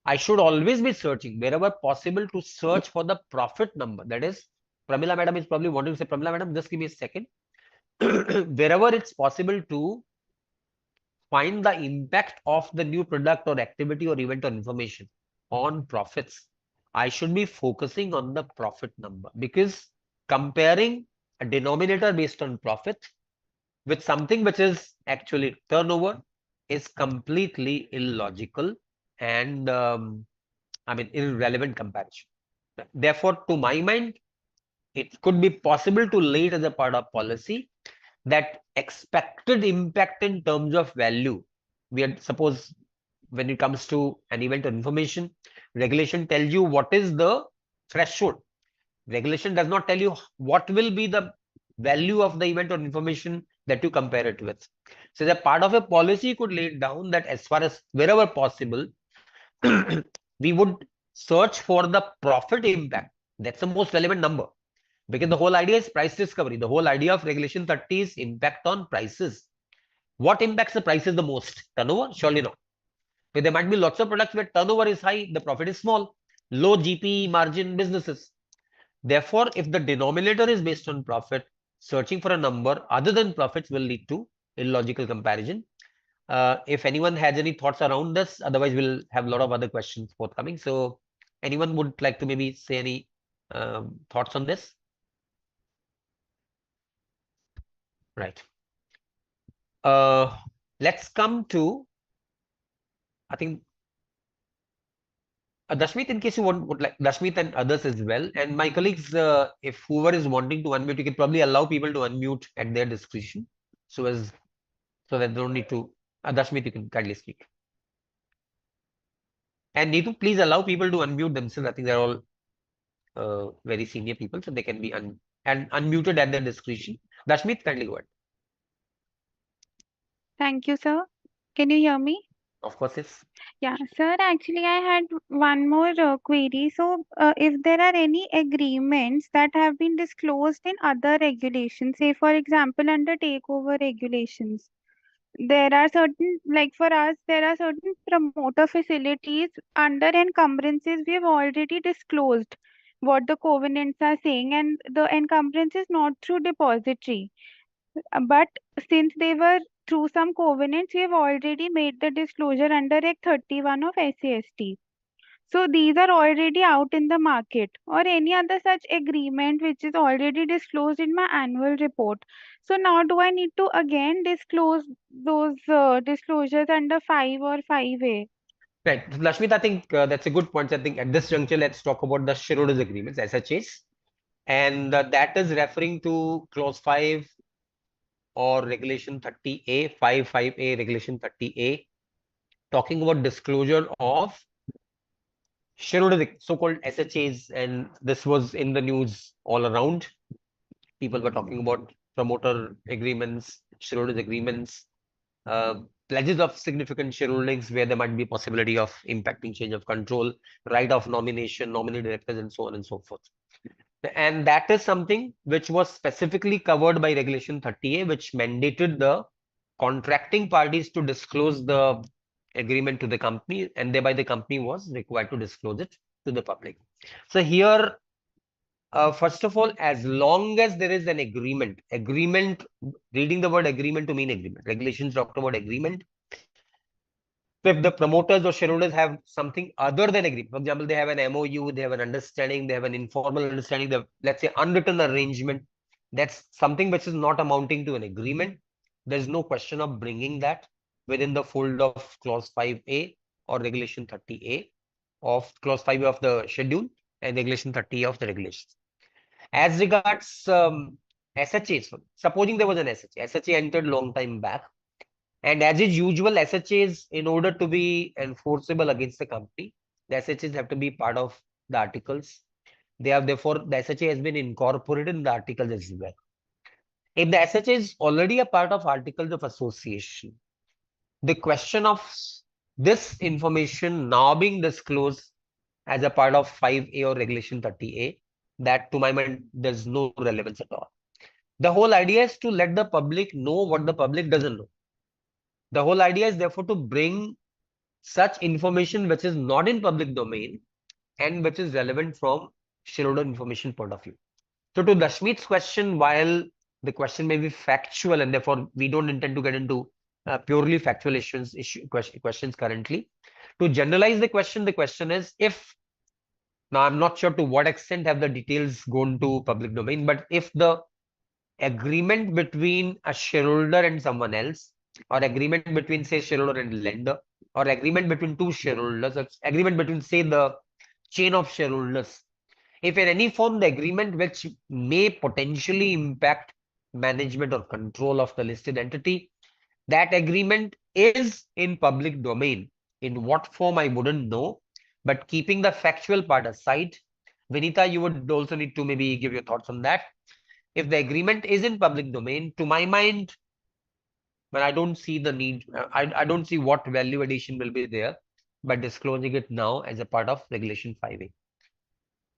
I should always be searching wherever possible to search for the profit number. That is, Pramila madam is probably wanting to say, Pramila madam, just give me a second. Wherever it's possible to find the impact of the new product or activity or event or information on profits, I should be focusing on the profit number, because comparing a denominator based on profit with something which is actually turnover is completely illogical and irrelevant comparison. Therefore, to my mind, it could be possible to lay it as a part of policy that expected impact in terms of value. We had, suppose when it comes to an event or information, regulation tells you what is the threshold. Regulation does not tell you what will be the value of the event or information that you compare it with. So the part of a policy could lay it down that as far as wherever possible, we would search for the profit impact. That's the most relevant number. Because the whole idea is price discovery. The whole idea of Regulation 30 is impact on prices. What impacts the prices the most? Turnover? Surely not. But there might be lots of products where turnover is high, the profit is small, low GP margin businesses. Therefore, if the denominator is based on profit, searching for a number other than profits will lead to illogical comparison. If anyone has any thoughts around this, otherwise we'll have a lot of other questions forthcoming. So anyone would like to maybe say any thoughts on this? Right. Let's come to, I think, Dashmit, in case you would like, Dashmit and others as well. And my colleagues, if whoever is wanting to unmute, you can probably allow people to unmute at their discretion. So that they don't need to, Dashmit, you can kindly speak. And Neetu, please allow people to unmute themselves. I think they're all very senior people, so they can be unmuted at their discretion. Dashmit, kindly go ahead. Thank you, sir. Can you hear me? Of course, yes. Yeah, sir, actually, I had one more query. So, if there are any agreements that have been disclosed in other regulations, say, for example, under takeover regulations, there are certain, like for us, there are certain promoter facilities under encumbrances we have already disclosed what the covenants are saying, and the encumbrance is not through depository. But since they were through some covenants, we have already made the disclosure under Act 31 of SAST. So these are already out in the market, or any other such agreement which is already disclosed in my annual report. So now do I need to again disclose those disclosures under 5 or 5A? Right. Lashmit, I think that's a good point. I think at this juncture, let's talk about the shareholders agreements, SHAs. And that is referring to clause 5 or regulation 30A, 5A, regulation 30A, talking about disclosure of shareholders, so-called SHAs. And this was in the news all around. People were talking about promoter agreements, shareholders agreements, pledges of significant shareholdings where there might be possibility of impacting change of control, right of nomination, nominee directors, and so on and so forth. And that is something which was specifically covered by Regulation 30A, which mandated the contracting parties to disclose the agreement to the company, and thereby the company was required to disclose it to the public. So here, first of all, as long as there is an agreement, reading the word agreement to mean agreement, regulations talk about agreement. So if the promoters or shareholders have something other than agreement, for example, they have an MOU, they have an understanding, they have an informal understanding, let's say unwritten arrangement, that's something which is not amounting to an agreement. There's no question of bringing that within the fold of clause 5A or regulation 30A of clause 5A of the schedule and regulation 30A of the regulations. As regards SHAs, supposing there was an SHA, SHA entered long time back. And as is usual, SHAs, in order to be enforceable against the company, the SHAs have to be part of the articles. They have, therefore, the SHA has been incorporated in the articles as well. If the SHA is already a part of articles of association, the question of this information now being disclosed as a part of 5A or regulation 30A, that to my mind, there's no relevance at all. The whole idea is to let the public know what the public doesn't know. The whole idea is therefore to bring such information which is not in public domain and which is relevant from shareholder information point of view. So to Dashmit's question, while the question may be factual and therefore we don't intend to get into purely factual questions currently. To generalize the question is if, now I'm not sure to what extent have the details gone to public domain, but if the agreement between a shareholder and someone else, or agreement between, say, shareholder and lender, or agreement between two shareholders, or agreement between, say, the chain of shareholders, if in any form the agreement which may potentially impact management or control of the listed entity, that agreement is in public domain. In what form, I wouldn't know, but keeping the factual part aside, Vinita, you would also need to maybe give your thoughts on that. If the agreement is in public domain, to my mind, but I don't see the need, I don't see what value addition will be there by disclosing it now as a part of regulation 5A.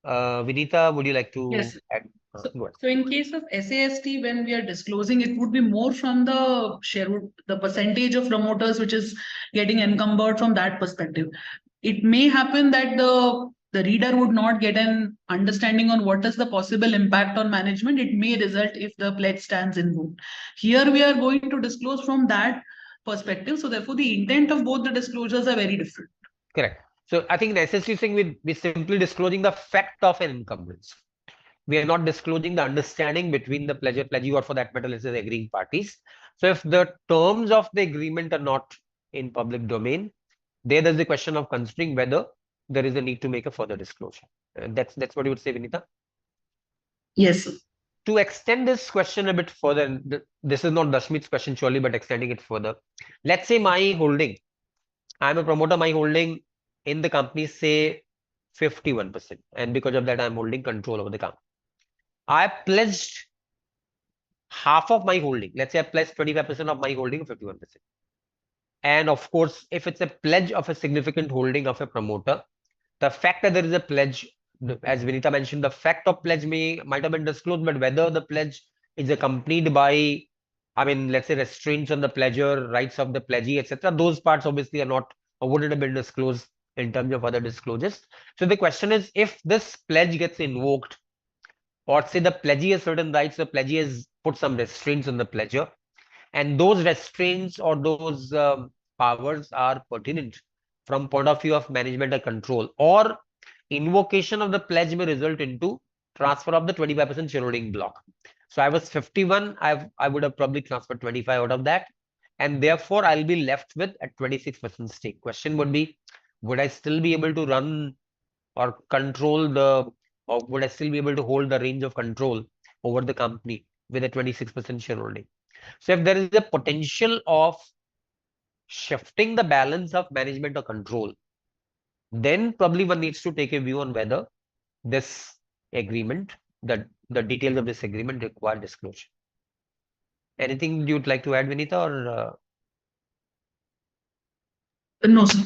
Vinita, would you like to Yes. add? Go ahead. So in case of SAST, when we are disclosing, it would be more from the shareholder, the percentage of promoters which is getting encumbered from that perspective. It may happen that the reader would not get an understanding on what is the possible impact on management. It may result if the pledge stands in vote. Here we are going to disclose from that perspective. So therefore, the intent of both the disclosures are very different. Correct. So I think in SST thing, we simply disclosing the fact of an encumbrance. We are not disclosing the understanding between the pledgee, or for that matter, let's say the agreeing parties. So if the terms of the agreement are not in public domain, there's the question of considering whether there is a need to make a further disclosure. That's what you would say, Vinita. Yes. To extend this question a bit further, this is not Dashmit's question surely, but extending it further. Let's say my holding, I'm a promoter, my holding in the company, say 51%. And because of that, I'm holding control over the company. I pledged half of my holding. Let's say I pledged 25% of my holding of 51%. And of course, if it's a pledge of a significant holding of a promoter, the fact that there is a pledge, as Vinita mentioned, the fact of pledge might have been disclosed, but whether the pledge is accompanied by, I mean, let's say restraints on the pledger, rights of the pledgee, etc., those parts obviously are not, or wouldn't have been disclosed in terms of other disclosures. So the question is, if this pledge gets invoked, or say the pledgee has certain rights, the pledgee has put some restraints on the pledger, and those restraints or those powers are pertinent from point of view of management or control, or invocation of the pledge may result into transfer of the 25% shareholding block. So I was 51, I would have probably transferred 25 out of that, and therefore I'll be left with a 26% stake. Question would be, would I still be able to run or control or would I still be able to hold the range of control over the company with a 26% shareholding? So if there is a potential of shifting the balance of management or control, then probably one needs to take a view on whether this agreement, the details of this agreement require disclosure. Anything you'd like to add, Vinita, or? No, sir.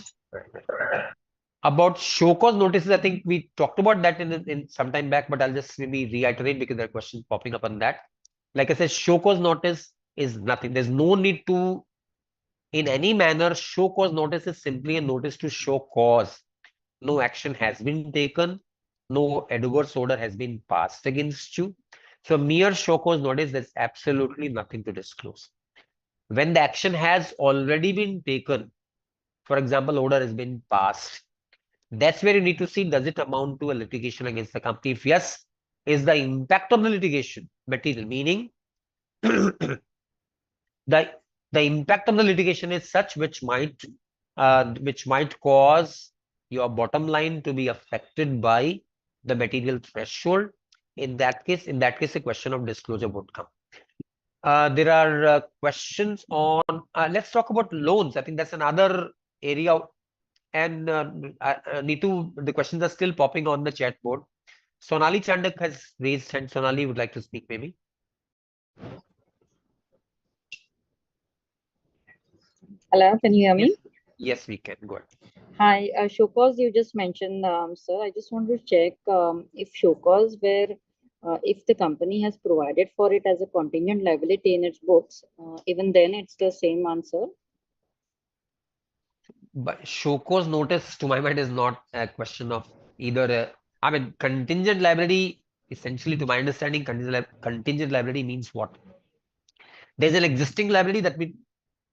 About show cause notices, I think we talked about that in some time back, but I'll just maybe reiterate because there are questions popping up on that. Like I said, show cause notice is nothing. There's no need to, in any manner, show cause notice is simply a notice to show cause. No action has been taken. No adverse order has been passed against you. So mere show cause notice, there's absolutely nothing to disclose. When the action has already been taken, for example, order has been passed, that's where you need to see, does it amount to a litigation against the company? If yes, is the impact of the litigation material, meaning the impact of the litigation is such which might cause your bottom line to be affected by the material threshold. In that case, a question of disclosure would come. There are questions on, let's talk about loans. I think that's another area. And Neetu, the questions are still popping on the chat board. Sonali Chandak has raised hand. Sonali would like to speak, maybe. Hello, can you hear me? Yes, we can. Go ahead. Hi, show cause you just mentioned, sir. I just want to check if show cause where if the company has provided for it as a contingent liability in its books, even then it's the same answer. But show cause notice, to my mind, is not a question of either. I mean, contingent liability, essentially, to my understanding, contingent liability means what? There's an existing liability that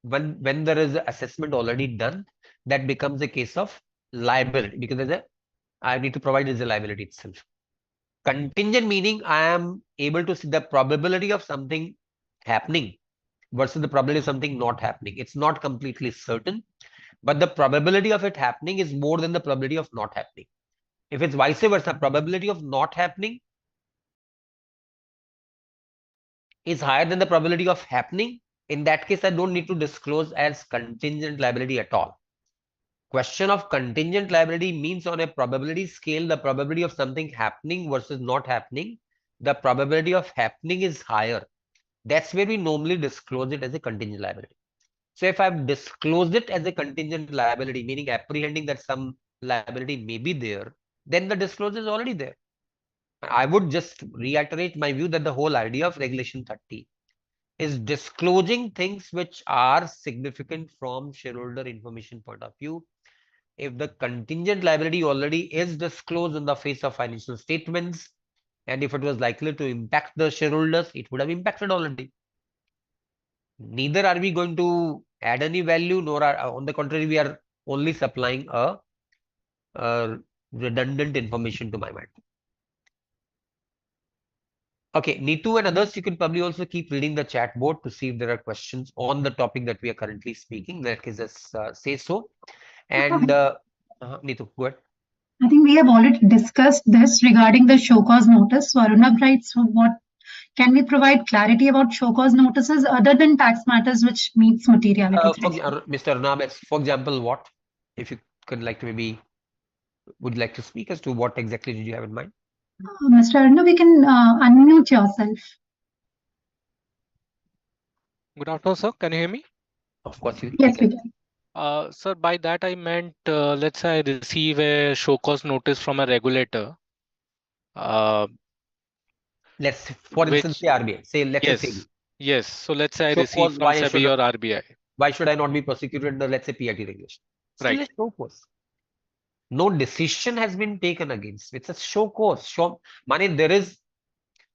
when there is an assessment already done, that becomes a case of liability because I need to provide as a liability itself. Contingent meaning I am able to see the probability of something happening versus the probability of something not happening. It's not completely certain, but the probability of it happening is more than the probability of not happening. If it's vice versa, probability of not happening is higher than the probability of happening. In that case, I don't need to disclose as contingent liability at all. Question of contingent liability means on a probability scale, the probability of something happening versus not happening, the probability of happening is higher. That's where we normally disclose it as a contingent liability. So if I've disclosed it as a contingent liability, meaning apprehending that some liability may be there, then the disclosure is already there. I would just reiterate my view that the whole idea of Regulation 30 is disclosing things which are significant from shareholder information point of view. If the contingent liability already is disclosed in the face of financial statements, and if it was likely to impact the shareholders, it would have impacted already. Neither are we going to add any value, nor are, on the contrary, we are only supplying a redundant information to my mind. Okay, Neetu and others, you can probably also keep reading the chat board to see if there are questions on the topic that we are currently speaking. In that case, just say so. And Neetu, go ahead. I think we have already discussed this regarding the show cause notice. So Arunabh writes, so what can we provide clarity about show cause notices other than tax matters which meets materiality threshold? Mr. Arnab, for example, what? If you could like to maybe, would like to speak as to what exactly did you have in mind? Mr. Arunabh, we can unmute yourself. Good afternoon, sir. Can you hear me? Of course, Yes, we can. Sir, by that I meant, let's say I receive a show cause notice from a regulator. Let's, for instance, say RBI. Say, let's say SEBI. Yes. So let's say I Show receive cause, from why SEBI or RBI. Why should I not be prosecuted under, let's say, PIT regulation? Still Right. a show cause. No decision has been taken against. It's a show cause. There is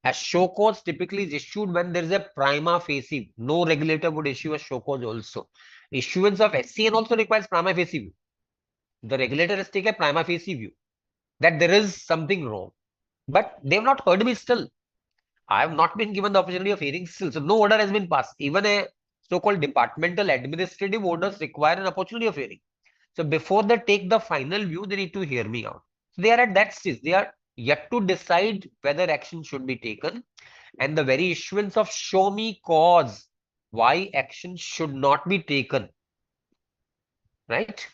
a show cause typically is issued when there is a prima facie. No regulator would issue a show cause also. Issuance of SCN also requires prima facie view. The regulator has taken a prima facie view that there is something wrong. But they have not heard me still. I have not been given the opportunity of hearing still. So no order has been passed. Even a so-called departmental administrative orders require an opportunity of hearing. So before they take the final view, they need to hear me out. So they are at that stage. They are yet to decide whether action should be taken. And the very issuance of show me cause why action should not be taken, right?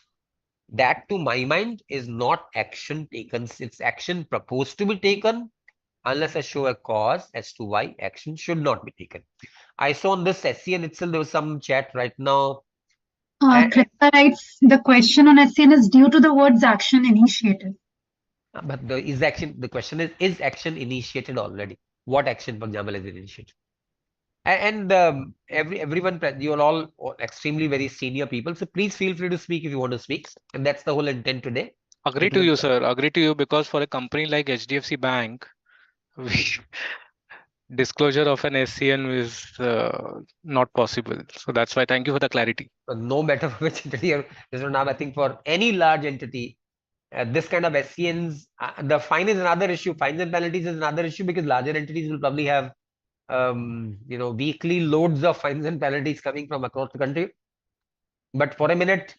That to my mind is not action taken. It's action proposed to be taken unless I show a cause as to why action should not be taken. I saw on this SCN itself, there was some chat right now. Krista writes, the question on SCN is due to the words action initiated. But the question is action initiated already? What action, for example, is initiated? And everyone, you are all extremely very senior people. So please feel free to speak if you want to speak. And that's the whole intent today. Agree to you, sir. Agree to you, because for a company like HDFC Bank, disclosure of an SCN is not possible. So that's why thank you for the clarity. No matter which entity, I think for any large entity, this kind of SCNs, the fine is another issue. Fines and penalties is another issue because larger entities will probably have weekly loads of fines and penalties coming from across the country. But for a minute,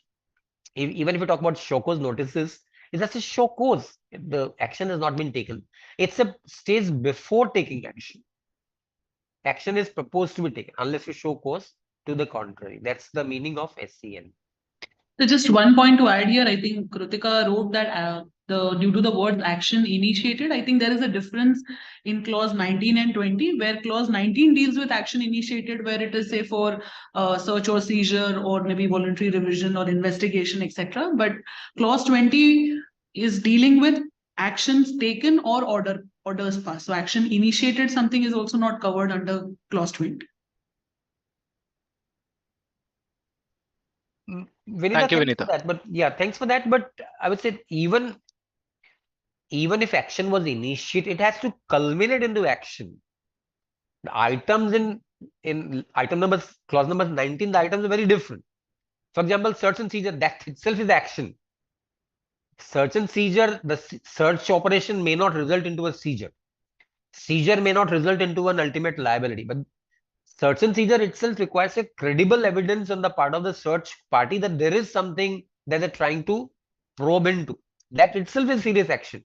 even if we talk about show cause notices, it's just a show cause. The action has not been taken. It's a stage before taking action. Action is proposed to be taken unless you show cause to the contrary. That's the meaning of SCN. So just one point to add here, I think Kritika wrote that due to the word action initiated, I think there is a difference in clause 19 and 20, where clause 19 deals with action initiated, where it is say for search or seizure or maybe voluntary revision or investigation, etc. But clause 20 is dealing with actions taken or orders passed. So action initiated something is also not covered under clause 20. Vinita, thank you, thanks Vinita. for that. But yeah, thanks for that. But I would say even if action was initiated, it has to culminate into action. The items in item numbers, clause number 19, the items are very different. For example, search and seizure, that itself is action. Search and seizure, the search operation may not result into a seizure. Seizure may not result into an ultimate liability, but search and seizure itself requires a credible evidence on the part of the search party that there is something that they're trying to probe into. That itself is serious action.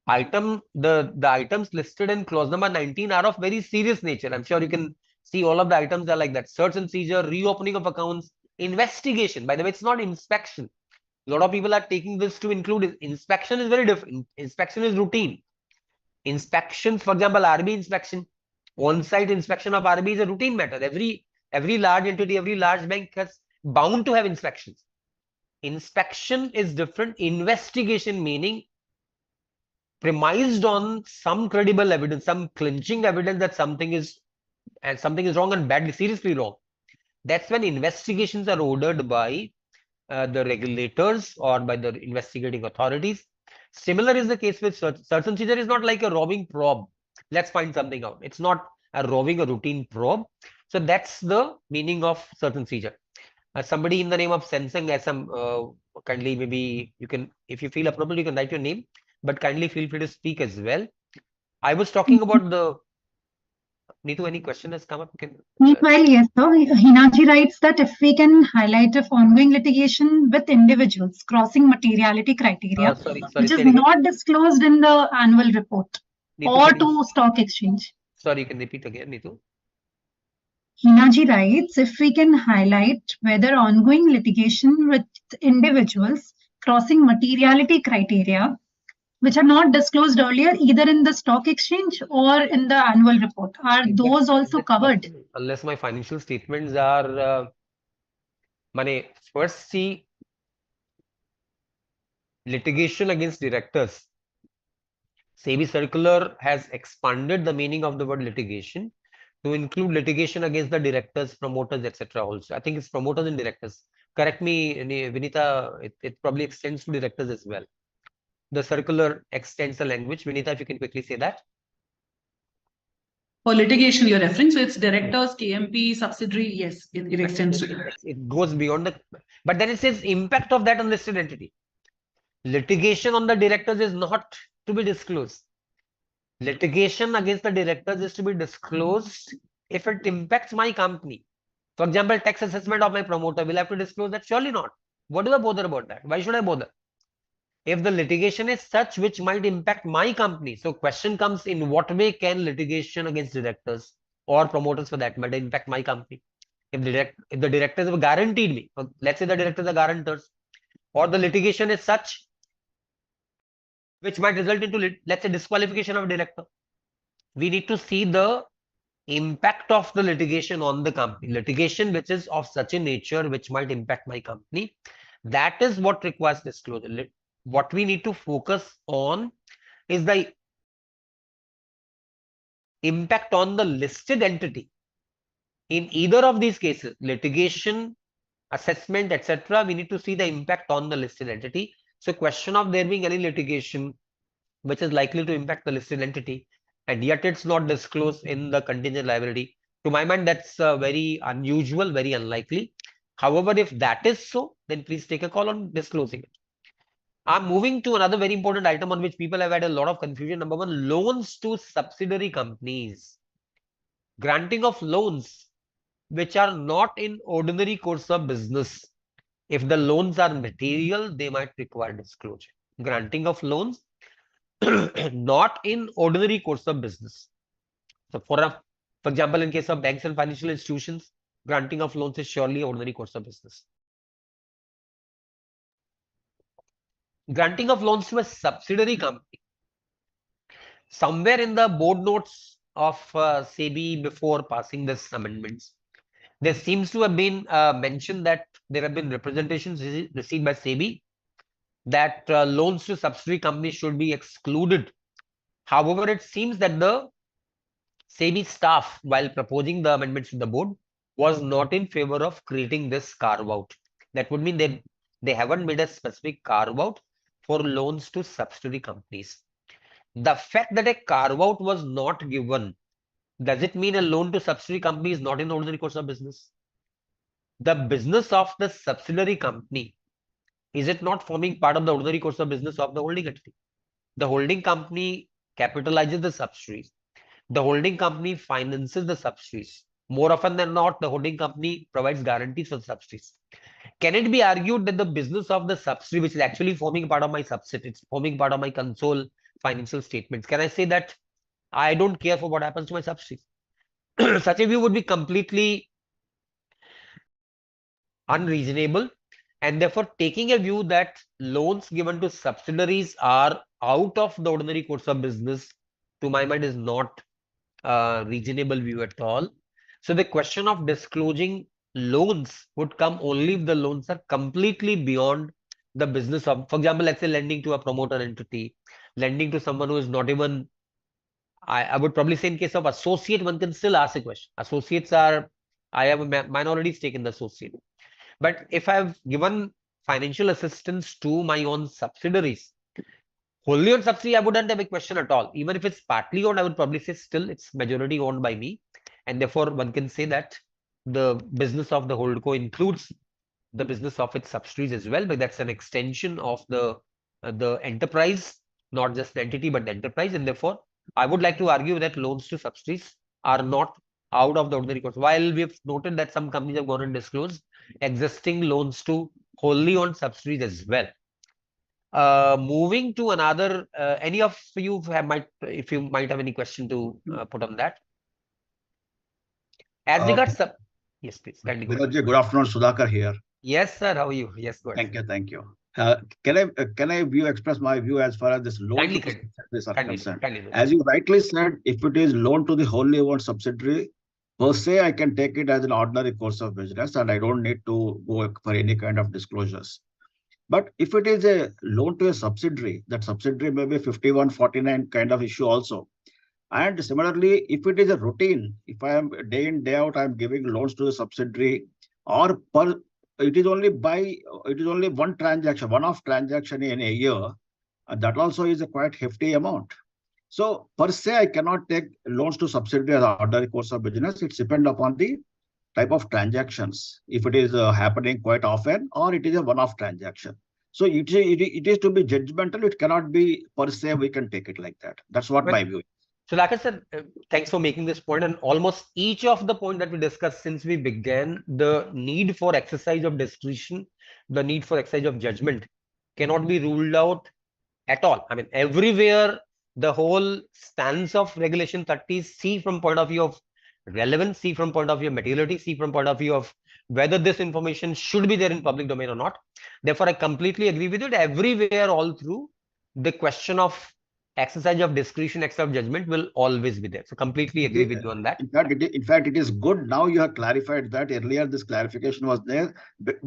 The items listed in clause number 19 are of very serious nature. I'm sure you can see all of the items are like that. Search and seizure, reopening of accounts, investigation. By the way, it's not inspection. A lot of people are taking this to include inspection is very different. Inspection is routine. Inspections, for example, RB inspection, on-site inspection of RB is a routine matter. Every large entity, every large bank has bound to have inspections. Inspection is different. Investigation meaning premised on some credible evidence, some clinching evidence that something is wrong and badly, seriously wrong. That's when investigations are ordered by the regulators or by the investigating authorities. Similar is the case with search and seizure. Is not like a roving probe. Let's find something out. It's not a roving or routine probe. So that's the meaning of search and seizure. Somebody in the name of Sensing has some, kindly, maybe you can, if you feel appropriate, you can write your name, but kindly feel free to speak as well. I was talking about the, Neetu, any question has come up? You can, Meanwhile, yes, sir. Hinaji writes that if we can highlight if ongoing litigation with individuals crossing materiality criteria, which is not disclosed in the annual report Neetu, or to stock exchange. Sorry, you can repeat again, Neetu. Hinaji writes, if we can highlight whether ongoing litigation with individuals crossing materiality criteria, which are not disclosed earlier either in the stock exchange or in the annual report, are those also covered? Unless my financial statements are, first see litigation against directors. SEBI circular has expanded the meaning of the word litigation to include litigation against the directors, promoters, etc. also. I think it's promoters and directors. Correct me, Vinita, it probably extends to directors as well. The circular extends the language. Vinita, if you can quickly say that. For litigation, you're referring, so it's directors, KMP, subsidiary, yes, it extends to it. It goes beyond the, but then it says impact of that unlisted entity. Litigation on the directors is not to be disclosed. Litigation against the directors is to be disclosed if it impacts my company. For example, tax assessment of my promoter, will I have to disclose that? Surely not. What do I bother about that? Why should I bother? If the litigation is such which might impact my company, so question comes, in what way can litigation against directors or promoters for that matter impact my company? If the directors have guaranteed me, let's say the directors are guarantors, or the litigation is such which might result into, let's say, disqualification of director, we need to see the impact of the litigation on the company. Litigation which is of such a nature which might impact my company, that is what requires disclosure. What we need to focus on is the impact on the listed entity. In either of these cases, litigation, assessment, etc., we need to see the impact on the listed entity. So question of there being any litigation which is likely to impact the listed entity, and yet it's not disclosed in the contingent liability. To my mind, that's very unusual, very unlikely. However, if that is so, then please take a call on disclosing it. I'm moving to another very important item on which people have had a lot of confusion. Number one, loans to subsidiary companies. Granting of loans which are not in ordinary course of business. If the loans are material, they might require disclosure. Granting of loans not in ordinary course of business. So for example, in case of banks and financial institutions, granting of loans is surely ordinary course of business. Granting of loans to a subsidiary company. Somewhere in the board notes of SEBI before passing this amendments, there seems to have been mentioned that there have been representations received by SEBI that loans to subsidiary companies should be excluded. However, it seems that the SEBI staff, while proposing the amendments to the board, was not in favor of creating this carve-out. That would mean they haven't made a specific carve-out for loans to subsidiary companies. The fact that a carve-out was not given, does it mean a loan to subsidiary company is not in the ordinary course of business? The business of the subsidiary company, is it not forming part of the ordinary course of business of the holding entity? The holding company capitalizes the subsidiaries. The holding company finances the subsidiaries. More often than not, the holding company provides guarantees for the subsidiaries. Can it be argued that the business of the subsidiary, which is actually forming part of my subsidiary, it's forming part of my console financial statements, can I say that I don't care for what happens to my subsidiaries? Such a view would be completely unreasonable, and therefore taking a view that loans given to subsidiaries are out of the ordinary course of business, to my mind, is not a reasonable view at all. So the question of disclosing loans would come only if the loans are completely beyond the business of, for example, let's say lending to a promoter entity lending to someone who is not even, I would probably say in case of associate, one can still ask a question. Associates are, I have a minority stake in the associate. But if I've given financial assistance to my own subsidiaries, wholly owned subsidiary, I wouldn't have a question at all. Even if it's partly owned, I would probably say still it's majority owned by me. And therefore, one can say that the business of the holdco includes the business of its subsidiaries as well, but that's an extension of the enterprise, not just the entity, but the enterprise. And therefore, I would like to argue that loans to subsidiaries are not out of the ordinary course. While we've noted that some companies have gone and disclosed existing loans to wholly owned subsidiaries as well. Moving to another, any of you if you might have any question to put on that. As regards yes, please. Good afternoon, Sudhakar here. Yes, sir. How are you? Yes, go ahead. Thank you. Can I express my view as far as this loan to subsidiaries are concerned? As you rightly said, if it is loan to the wholly owned subsidiary, per se, I can take it as an ordinary course of business, and I don't need to go for any kind of disclosures. But if it is a loan to a subsidiary, that subsidiary may be 5149 kind of issue also. And similarly, if it is a routine, if I am day in, day out, I am giving loans to a subsidiary, or it is only one transaction, one-off transaction in a year, and that also is a quite hefty amount. So per se, I cannot take loans to subsidiary as an ordinary course of business. It depends upon the type of transactions, if it is happening quite often, or it is a one-off transaction. So it is to be judgmental. It cannot be per se, we can take it like that. That's what my view is. So like I said, thanks for making this point. And almost each of the points that we discussed since we began, the need for exercise of discretion, the need for exercise of judgment cannot be ruled out at all. I mean, everywhere, the whole stance of Regulation 30 is see from point of view of relevance, see from point of view of materiality, see from point of view of whether this information should be there in public domain or not. Therefore, I completely agree with it. Everywhere, all through, the question of exercise of discretion, exercise of judgment will always be there. So completely agree with you on that. In fact, it is good now you have clarified that. Earlier this clarification was there,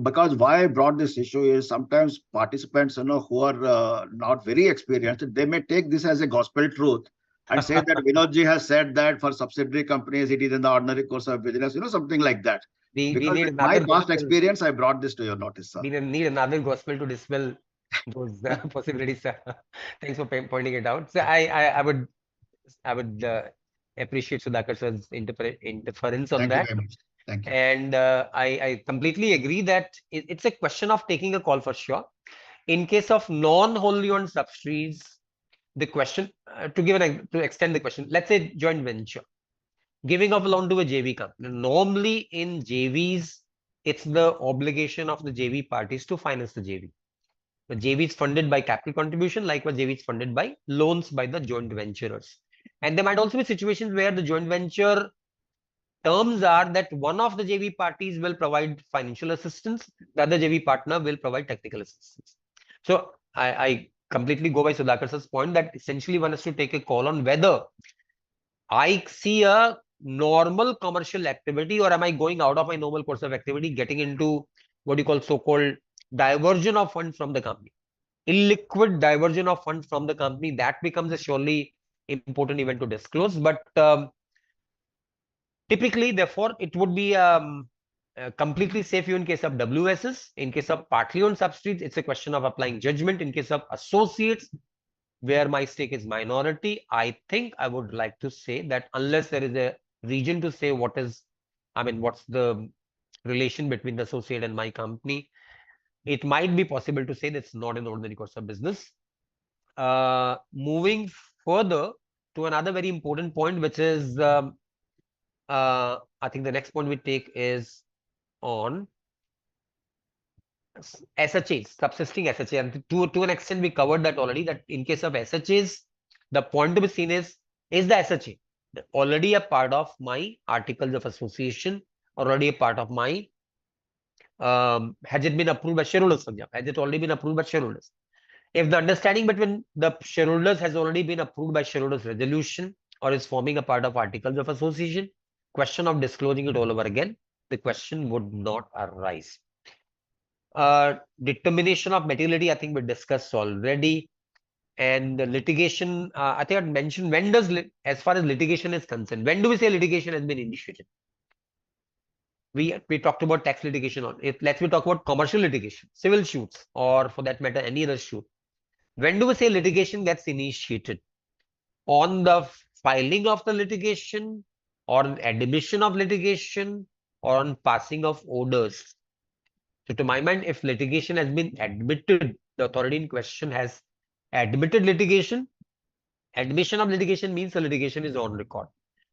because why I brought this issue is sometimes participants, who are not very experienced, they may take this as a gospel truth and say that Vinodji has said that for subsidiary companies it is in the ordinary course of business, something like that. We need my past experience, I brought this to your notice, sir. We need another gospel to dispel those possibilities. Thanks for pointing it out. So I would appreciate Sudhakar sir's interference on that. Thank you very much. Thank you. And I completely agree that it's a question of taking a call for sure. In case of non-wholly owned subsidiaries, the question to extend the question, let's say joint venture, giving of a loan to a JV company. Normally in JVs, it's the obligation of the JV parties to finance the JV. The JV is funded by capital contribution, likewise JV is funded by loans by the joint venturers. And there might also be situations where the joint venture terms are that one of the JV parties will provide financial assistance, the other JV partner will provide technical assistance. So I completely go by Sudhakar's point that essentially one has to take a call on whether I see a normal commercial activity, or am I going out of my normal course of activity, getting into what you call so-called diversion of funds from the company, illiquid diversion of funds from the company. That becomes a surely important event to disclose. But typically, therefore, it would be completely safe in case of WSS. In case of partly owned subsidiaries, it's a question of applying judgment. In case of associates, where my stake is minority, I think I would like to say that unless there is a reason to say what's the relation between the associate and my company, it might be possible to say that's not an ordinary course of business. Moving further to another very important point, which is, I think the next point we take is on SHAs, subsisting SHA. And to an extent, we covered that already, that in case of SHAs, the point to be seen is the SHA already a part of my articles of association, already a part of my has it been approved by shareholders? Has it already been approved by shareholders? If the understanding between the shareholders has already been approved by shareholders resolution or is forming a part of articles of association, question of disclosing it all over again, the question would not arise. Determination of materiality, I think we discussed already. And the litigation, I think I'd mentioned, when does, as far as litigation is concerned, when do we say litigation has been initiated? We talked about tax litigation. Let's talk about commercial litigation, civil suits, or for that matter, any other suit. When do we say litigation gets initiated? On the filing of the litigation, or on admission of litigation, or on passing of orders? So to my mind, if litigation has been admitted, the authority in question has admitted litigation. Admission of litigation means the litigation is on record.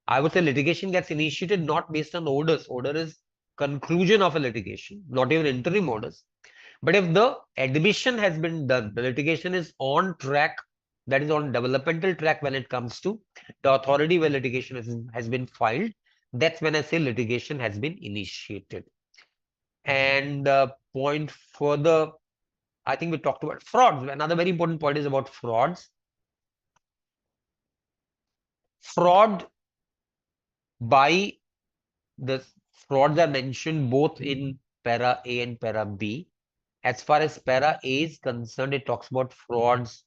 I would say litigation gets initiated not based on orders. Order is conclusion of a litigation, not even interim orders. But if the admission has been done, the litigation is on track, that is on developmental track when it comes to the authority where litigation has been filed, that's when I say litigation has been initiated. And point further, I think we talked about frauds. Another very important point is about frauds. Fraud by the frauds are mentioned both in para A and para B. As far as para A is concerned, it talks about frauds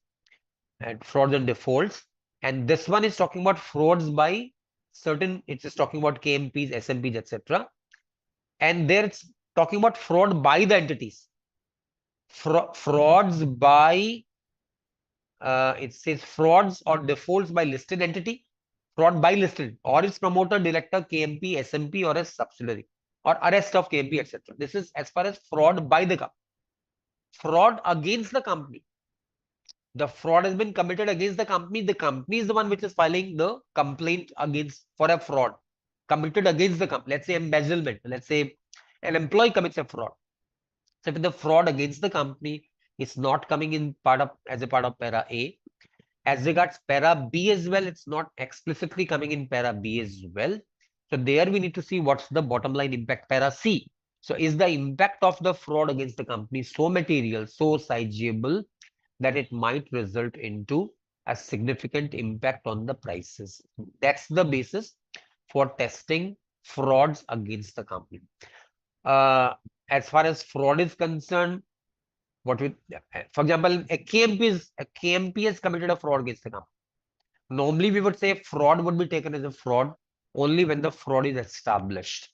and defaults. And this one is talking about frauds by certain, it's just talking about KMPs, SMPs, etc. And there it's talking about fraud by the entities. Frauds by, it says frauds or defaults by listed entity, fraud by listed, or its promoter, director, KMP, SMP, or a subsidiary, or arrest of KMP, etc. This is as far as fraud by the company. Fraud against the company. The fraud has been committed against the company. The company is the one which is filing the complaint against for a fraud committed against the company. Let's say embezzlement. Let's say an employee commits a fraud. So if the fraud against the company is not coming in as a part of para A, as regards para B as well, it's not explicitly coming in para B as well. So there we need to see what's the bottom line impact para C. So is the impact of the fraud against the company so material, so sizable, that it might result into a significant impact on the prices? That's the basis for testing frauds against the company. As far as fraud is concerned, for example, a KMP has committed a fraud against the company. Normally, we would say fraud would be taken as a fraud only when the fraud is established.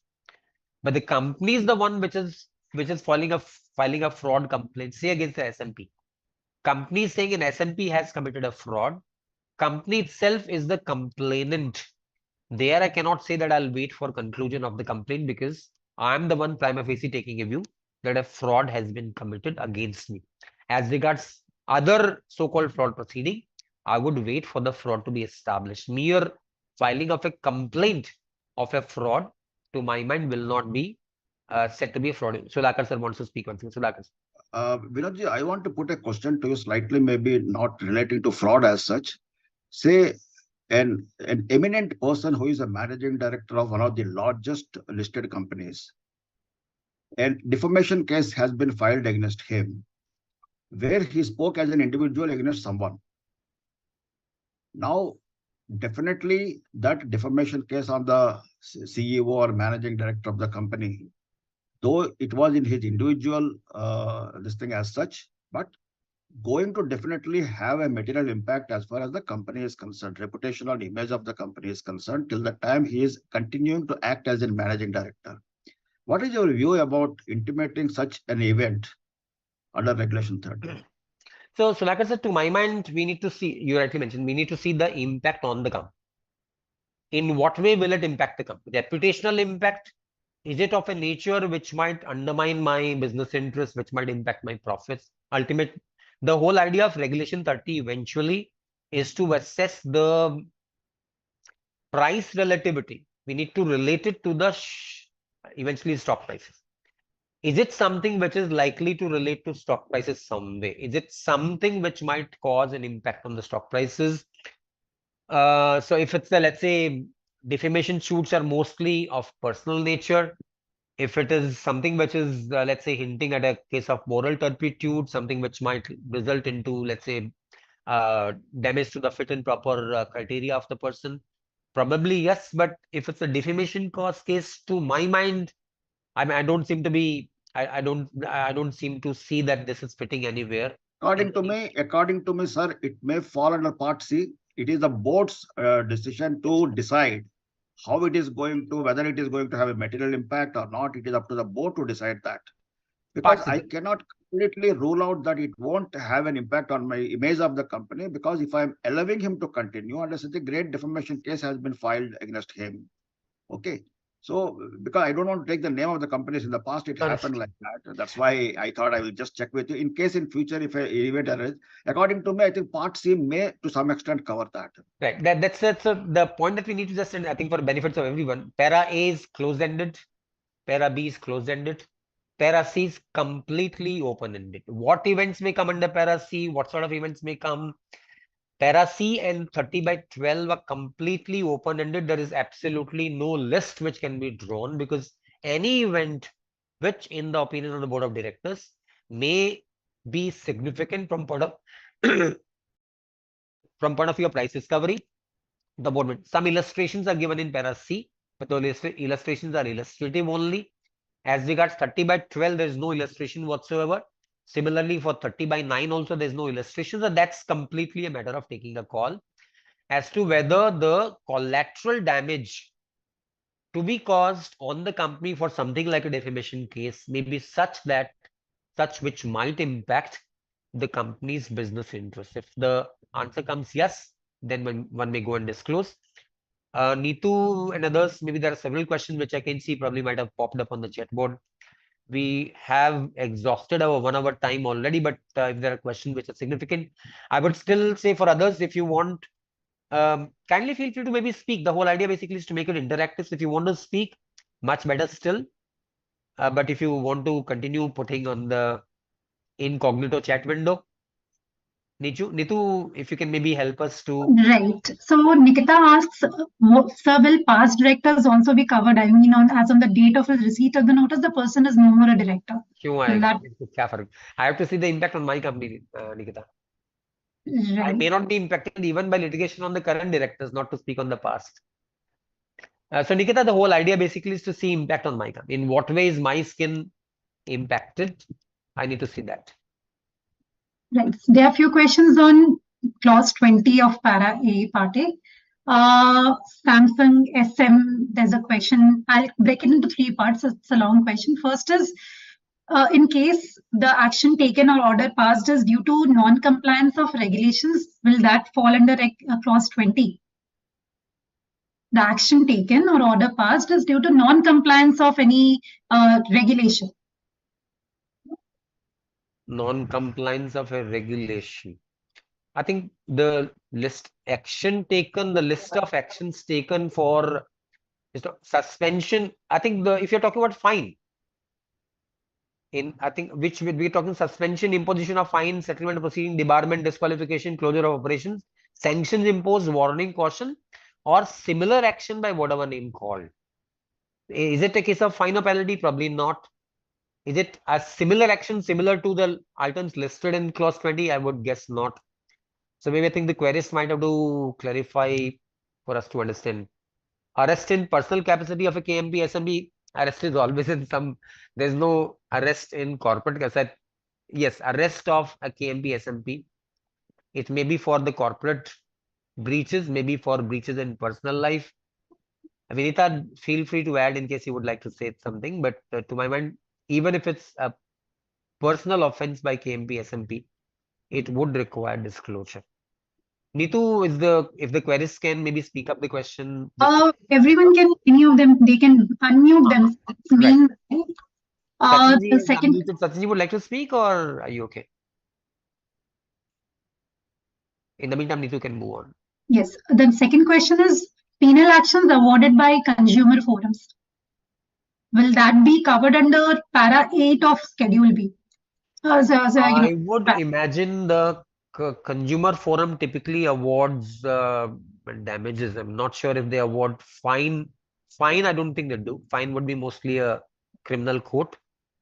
But the company is the one which is filing a fraud complaint, say against the SMP. Company is saying an SMP has committed a fraud. Company itself is the complainant. There, I cannot say that I'll wait for conclusion of the complaint because I'm the one prima facie taking a view that a fraud has been committed against me. As regards other so-called fraud proceeding, I would wait for the fraud to be established. Mere filing of a complaint of a fraud, to my mind, will not be said to be a fraud. Sudhakar sir wants to speak one thing. Sudhakar. Vinodji, I want to put a question to you, slightly maybe not relating to fraud as such. Say an eminent person who is a managing director of one of the largest listed companies, and defamation case has been filed against him, where he spoke as an individual against someone. Now, definitely that defamation case on the CEO or managing director of the company, though it was in his individual this thing as such, but going to definitely have a material impact as far as the company is concerned, reputational image of the company is concerned, till the time he is continuing to act as a managing director. What is your view about intimating such an event under Regulation 30? So, Sudhakar sir, to my mind, we need to see, you rightly mentioned, we need to see the impact on the company. In what way will it impact the company? Reputational impact, is it of a nature which might undermine my business interests, which might impact my profits? The whole idea of Regulation 30 eventually is to assess the price relativity. We need to relate it to the eventually stock prices. Is it something which is likely to relate to stock prices some way? Is it something which might cause an impact on the stock prices? So if it's let's say defamation suits are mostly of personal nature. If it is something which is, let's say, hinting at a case of moral turpitude, something which might result into, let's say, damage to the fit and proper criteria of the person, probably yes. But if it's a defamation case, to my mind, I mean, I don't seem to see that this is fitting anywhere. According to me, sir, it may fall under Part C. It is the board's decision to decide how it is going to, whether it is going to have a material impact or not. It is up to the board to decide that. Because I cannot completely rule out that it won't have an impact on my image of the company, because if I'm allowing him to continue, unless such a great defamation case has been filed against him. Okay. So, because I don't want to take the name of the companies, in the past it happened like that. That's why I thought I will just check with you in case in future if an event arises. According to me, I think Part C may to some extent cover that. Right. That's the point that we need to just, I think, for benefits of everyone. Para A is closed-ended. Para B is closed-ended. Para C is completely open-ended. What events may come under Para C? What sort of events may come? Para C and 30/12 are completely open-ended. There is absolutely no list which can be drawn, because any event which, in the opinion of the board of directors, may be significant from point of view of price discovery, the board. Some illustrations are given in Para C, but the illustrations are illustrative only. As regards 30/12, there is no illustration whatsoever. Similarly, for 30/9 also, there is no illustration. So that's completely a matter of taking a call as to whether the collateral damage to be caused on the company for something like a defamation case may be such which might impact the company's business interests. If the answer comes yes, then one may go and disclose. Neetu and others, maybe there are several questions which I can see probably might have popped up on the chat board. We have exhausted our 1 hour time already, but if there are questions which are significant, I would still say for others, if you want, kindly feel free to maybe speak. The whole idea basically is to make it interactive. So if you want to speak, much better still. But if you want to continue putting on the incognito chat window, Nitu, if you can maybe help us to. Right. So Nikita asks, sir, will past directors also be covered? I mean, as on the date of his receipt of the notice, the person is no more a director. I have to see the impact on my company, Nikita. Right. I may not be impacted even by litigation on the current directors, not to speak on the past. So Nikita, the whole idea basically is to see impact on my company. In what way is my skin impacted? I need to see that. Right. There are a few questions on clause 20 of para A part A. Samsung SM, there's a question. I'll break it into 3 parts. It's a long question. First is, in case the action taken or order passed is due to non-compliance of regulations, will that fall under clause 20? The action taken or order passed is due to non-compliance of any regulation. Non-compliance of a regulation. I think the list of actions taken for suspension. I think if you're talking about fine, which we're talking suspension, imposition of fine, settlement proceeding, debarment, disqualification, closure of operations, sanctions imposed, warning, caution, or similar action by whatever name called. Is it a case of fine or penalty? Probably not. Is it a similar action similar to the items listed in clause 20? I would guess not. So maybe I think the queries might have to clarify for us to understand. Arrest in personal capacity of a KMP SMB. Arrest is always in some, there's no arrest in corporate case. Yes, arrest of a KMP SMP. It may be for the corporate breaches, maybe for breaches in personal life. Vinita, feel free to add in case you would like to say something, but to my mind, even if it's a personal offense by KMP SMP, it would require disclosure. Neetu, if the queries can maybe speak up the question. Everyone can, any of them, they can unmute themselves. Right. The second. Satyaji would like to speak, or are you okay? In the meantime, Neetu can move on. Yes. The second question is penal actions awarded by consumer forums. Will that be covered under para 8 of Schedule B? I would imagine the consumer forum typically awards damages. I'm not sure if they award fine. Fine, I don't think they do. Fine would be mostly a criminal court.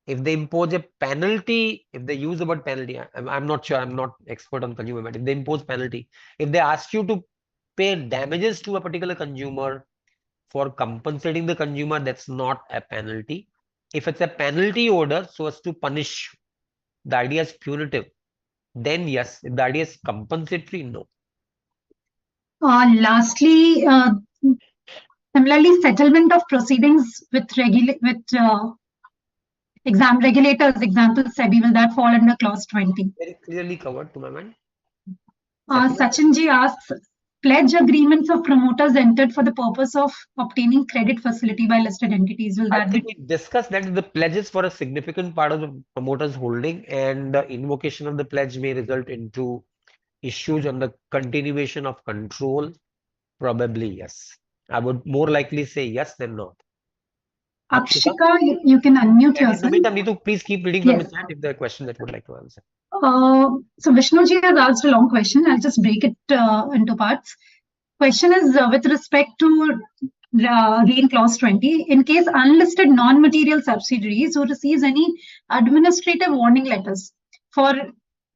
If they impose a penalty, if they use the word penalty, I'm not sure. I'm not expert on consumer matter. If they impose penalty, if they ask you to pay damages to a particular consumer for compensating the consumer, that's not a penalty. If it's a penalty order so as to punish, the idea is punitive. then yes. If the idea is compensatory, no. Lastly, similarly, settlement of proceedings with exam regulators, example SEBI, will that fall under clause 20? Very clearly covered to my mind. Sachinji asks, pledge agreements of promoters entered for the purpose of obtaining credit facility by listed entities. Will that I think we discussed that the pledges for a significant part of the promoter's holding, and the invocation of the pledge may result into issues on the continuation of control. Probably yes. I would more likely say yes than not. Akshika, you can unmute yourself. Neetu, please keep reading from the chat if there are questions that you would like to answer. So Vishnuji has asked a long question. I'll just break it into parts. Question is with respect to again clause 20. In case unlisted non-material subsidiaries who receives any administrative warning letters for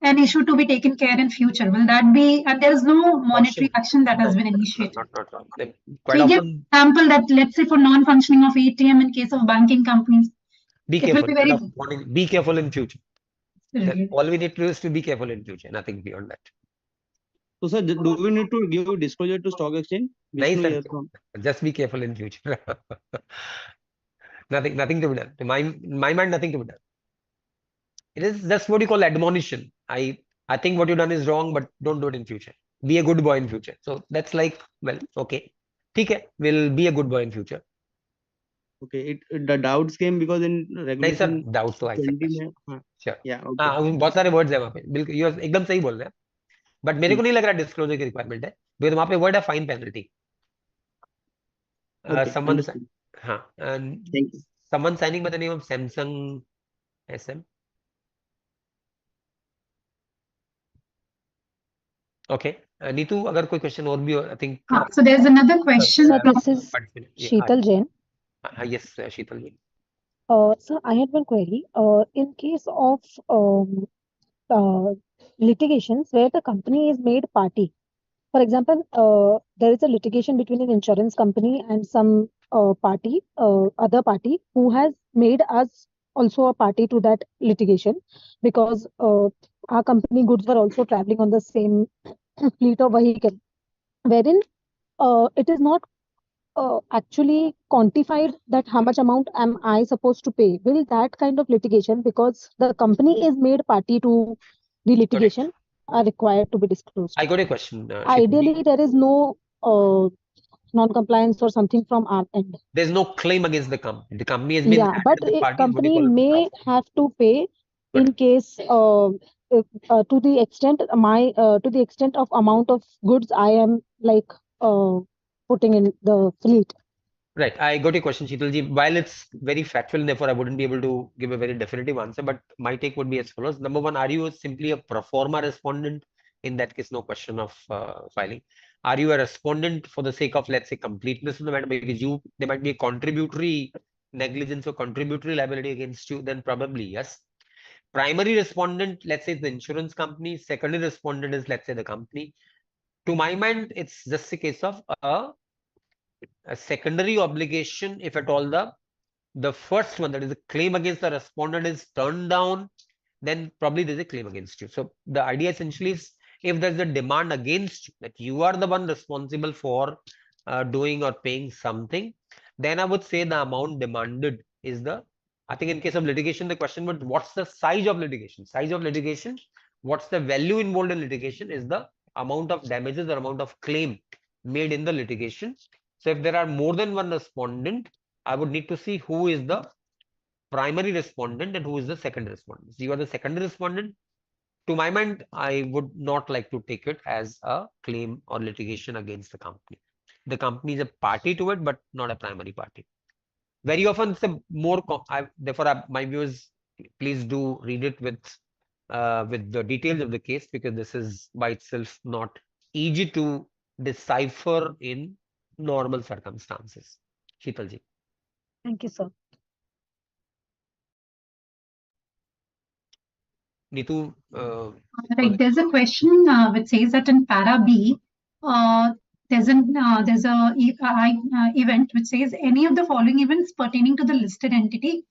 an issue to be taken care in future, will that be, and there is no monetary action that has been initiated? Not. Quite so often, example that let's say for non-functioning of ATM in case of banking companies, be careful. Be careful in future. All we need to do is to be careful in future. Nothing beyond that. So, sir, do we need to give disclosure to stock exchange? Nice, sir. Just be careful in future. nothing to be done. In my mind, nothing to be done. It is just what you call admonition. I think what you've done is wrong, but don't do it in future. Be a good boy in future. So that's like, well, okay. Okay, we'll be a good boy in future. Okay, the doubts came because in regulation. Nice, doubts तो Sure. Yeah. Okay. बहुत सारे words हैं वहाँ पे. बिल्कुल, you एकदम सही बोल रहे हैं. But मेरे को नहीं लग रहा disclosure की requirement है. because वहाँ पे word है fine penalty. Someone, हाँ. Thank you. Someone signing by the name of Samsung SM. Okay. Neetu, अगर कोई question और भी हो, I think. So there's another question. This is Sheetal Jain. Yes, Sheetal Jain. Sir, I had one query. In case of litigations where the company is made party, for example, there is a litigation between an insurance company and some other party who has made us also a party to that litigation because our company goods were also traveling on the same fleet of vehicle, wherein it is not actually quantified that how much amount am I supposed to pay. Will that kind of litigation, because the company is made party to the litigation, are required to be disclosed? I got a question. Ideally, there is no non-compliance or something from our end. There's no claim against the company. The company has been. Yeah, but a company may have to pay in case to the extent of amount of goods I am like putting in the fleet. Right. I got your question, Sheetalji. While it's very factual, and therefore I wouldn't be able to give a very definitive answer, but my take would be as follows. Number one, are you simply a pro forma respondent? In that case, no question of filing. Are you a respondent for the sake of, let's say, completeness of the matter? Because there might be a contributory negligence or contributory liability against you, then probably yes. Primary respondent, let's say the insurance company. Secondary respondent is, let's say, the company. To my mind, it's just a case of a secondary obligation. If at all the first one, that is a claim against the respondent, is turned down, then probably there's a claim against you. So the idea essentially is, if there's a demand against you, that you are the one responsible for doing or paying something, then I would say the amount demanded is I think in case of litigation, the question would, what's the size of litigation? Size of litigation, what's the value involved in litigation, is the amount of damages or amount of claim made in the litigation. So if there are more than one respondent, I would need to see who is the primary respondent and who is the secondary respondent. So you are the secondary respondent. To my mind, I would not like to take it as a claim or litigation against the company. The company is a party to it, but not a primary party. Very often, it's a more. Therefore, my view is, please do read it with the details of the case, because this is by itself not easy to decipher in normal circumstances. Sheetalji. Thank you, sir. Neetu. Right, there's a question which says that in para B, there's a event which says any of the following events pertaining to the listed entity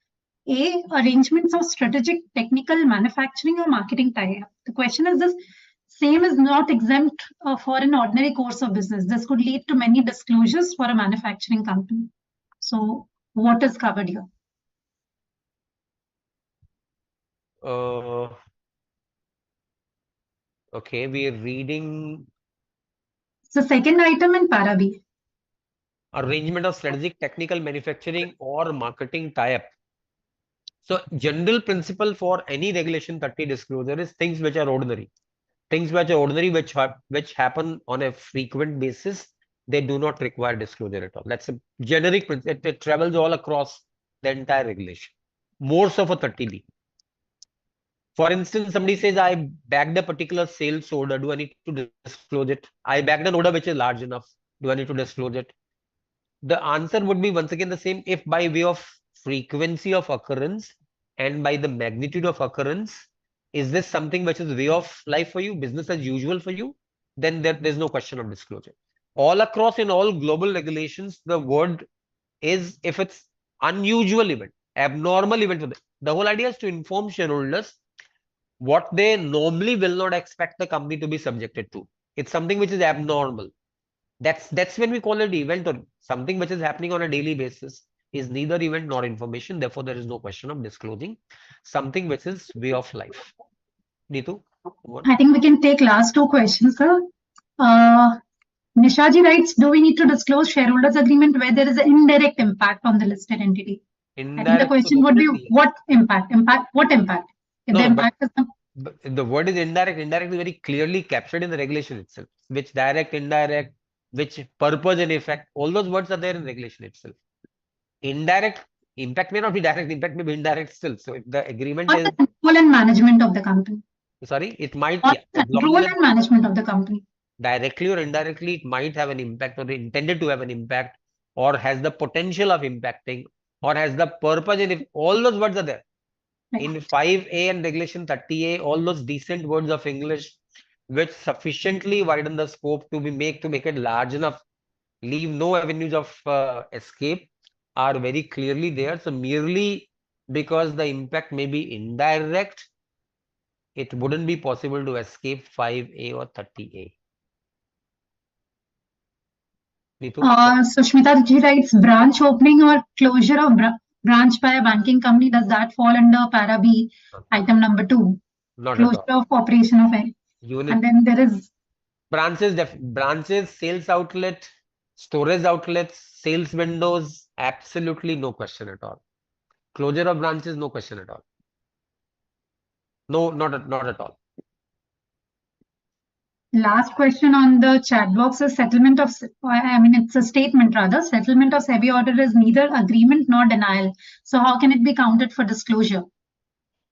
A, arrangements of strategic, technical, manufacturing or marketing tie-up. The question is this same is not exempt for an ordinary course of business. This could lead to many disclosures for a manufacturing company. So what is covered here? Okay, we are reading. So second item in para B. Arrangement of strategic, technical, manufacturing or marketing tie-up. So general principle for any regulation 30 disclosure is things which are ordinary. Things which are ordinary, which happen on a frequent basis, they do not require disclosure at all. That's a generic principle. It travels all across the entire regulation. Most of a 30B. For instance, somebody says, I bagged a particular sales order. Do I need to disclose it? I bagged an order which is large enough. Do I need to disclose it? The answer would be once again the same. If by way of frequency of occurrence and by the magnitude of occurrence, is this something which is way of life for you, business as usual for you? Then there's no question of disclosure. All across in all global regulations, the word is if it's unusual event, abnormal event for them. The whole idea is to inform shareholders what they normally will not expect the company to be subjected to. It's something which is abnormal. That's when we call it event, or something which is happening on a daily basis is neither event nor information. Therefore, there is no question of disclosing something which is way of life. Neetu? I think we can take last two questions, sir. Nishaji writes, do we need to disclose shareholders agreement where there is an indirect impact on the listed entity? Indirect, I think the question would be what impact? What impact? If no, the impact is the word is indirect. Indirect is very clearly captured in the regulation itself. Which direct, indirect, which purpose and effect, all those words are there in regulation itself. Indirect impact may not be direct, impact may be indirect still. So if the agreement is control and management of the company. Sorry, it might control and management of the company. Directly or indirectly, it might have an impact or intended to have an impact or has the potential of impacting or has the purpose, and if all those words are there. In 5A and regulation 30A, all those decent words of English which sufficiently widen the scope to make it large enough, leave no avenues of escape, are very clearly there. So merely because the impact may be indirect, it wouldn't be possible to escape 5A or 30A. Sushmita ji writes, branch opening or closure of branch by a banking company, does that fall under para B, item number 2? Not closure at all. Of operation of a unit. And then there is branches, sales outlet, storage outlets, sales windows, absolutely no question at all. Closure of branches, no question at all. No, not at all. Last question on the chat box is settlement of, it's a statement rather, settlement of SEBI order is neither agreement nor denial. So how can it be counted for disclosure?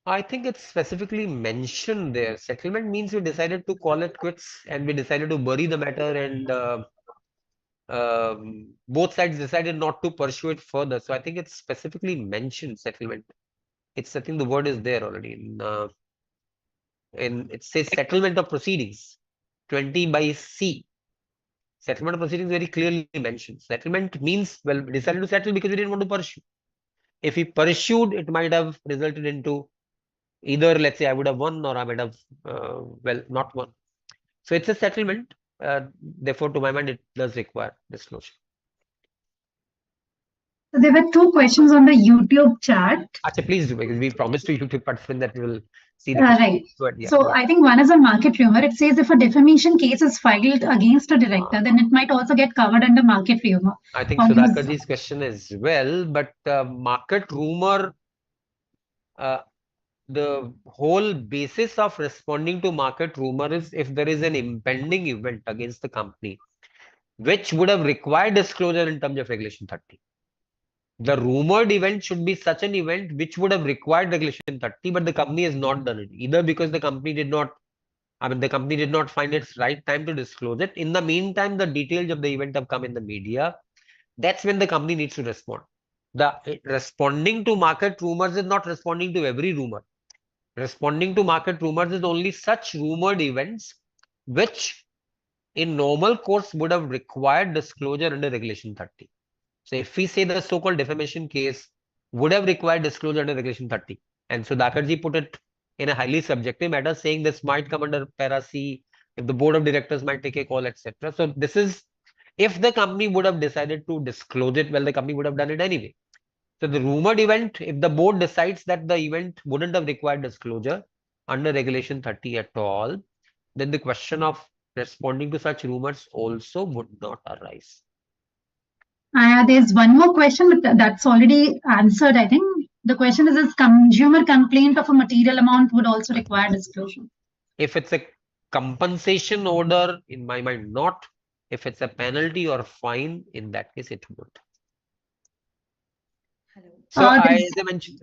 I think it's specifically mentioned there. Settlement means we decided to call it quits and we decided to bury the matter, and both sides decided not to pursue it further. So I think it's specifically mentioned settlement. I think the word is there already in it says settlement of proceedings 20 by C. Settlement of proceedings very clearly mentioned. Settlement means, well, we decided to settle because we didn't want to pursue. If we pursued, it might have resulted into either, let's say, I would have won or I might have, not won. So it's a settlement. Therefore, to my mind, it does require disclosure. So there were two questions on the YouTube chat. Achha, please do, because we promised to YouTube participants that we will see the right. So I think one is a market rumor. It says if a defamation case is filed against a director, then it might also get covered under market rumor. I think Sudhakarji's question as well, but market rumor, the whole basis of responding to market rumor is if there is an impending event against the company, which would have required disclosure in terms of regulation 30. The rumored event should be such an event which would have required regulation 30, but the company has not done it, either because the company did not find its right time to disclose it. In the meantime, the details of the event have come in the media. That's when the company needs to respond. Responding to market rumors is not responding to every rumor. Responding to market rumors is only such rumored events which in normal course would have required disclosure under regulation 30. So if we say the so-called defamation case would have required disclosure under Regulation 30. And Sudhakarji put it in a highly subjective matter, saying this might come under para C, if the board of directors might take a call, etc. So this is, if the company would have decided to disclose it, well, the company would have done it anyway. So the rumored event, if the board decides that the event wouldn't have required disclosure under Regulation 30 at all, then the question of responding to such rumors also would not arise. There's one more question, but that's already answered, I think. The question is consumer complaint of a material amount would also require disclosure? If it's a compensation order, in my mind, not. If it's a penalty or fine, in that case, it would. Hello. So as I mentioned,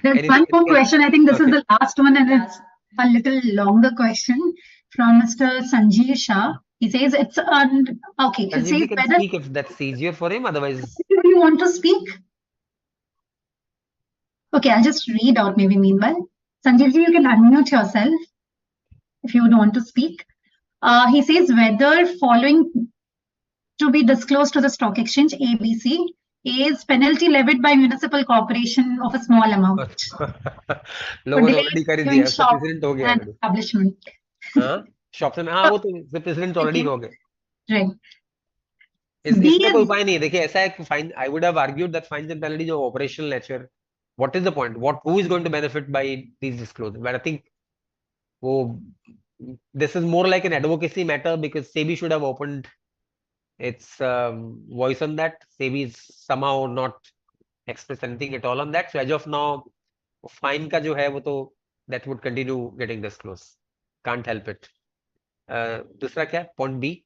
there's one more question. I think this is the last one, and it's a little longer question from Mr. Sanjeev Shah. He says it's okay. Sanjeev can speak if that's easier for him. Otherwise, do you want to speak? Okay, I'll just read out maybe meanwhile. Sanjeev ji, you can unmute yourself if you would want to speak. He says whether following to be disclosed to the stock exchange, ABC, is penalty levied by municipal corporation of a small amount. लोगों ने already कर दिया, उसका president हो गया already. Establishment. हाँ, shop से हाँ वो तो president already हो गए. Right. इसमें कोई उपाय नहीं है. देखिए ऐसा है कि fine, I would have argued that fines and penalties of operational nature. What is the point? Who is going to benefit by these disclosures? But I think this is more like an advocacy matter because SEBI should have opened its voice on that. SEBI is somehow not expressed anything at all on that. So as of now, fine का जो है वो तो that would continue getting disclosed. Can't help it. दूसरा क्या? Point B.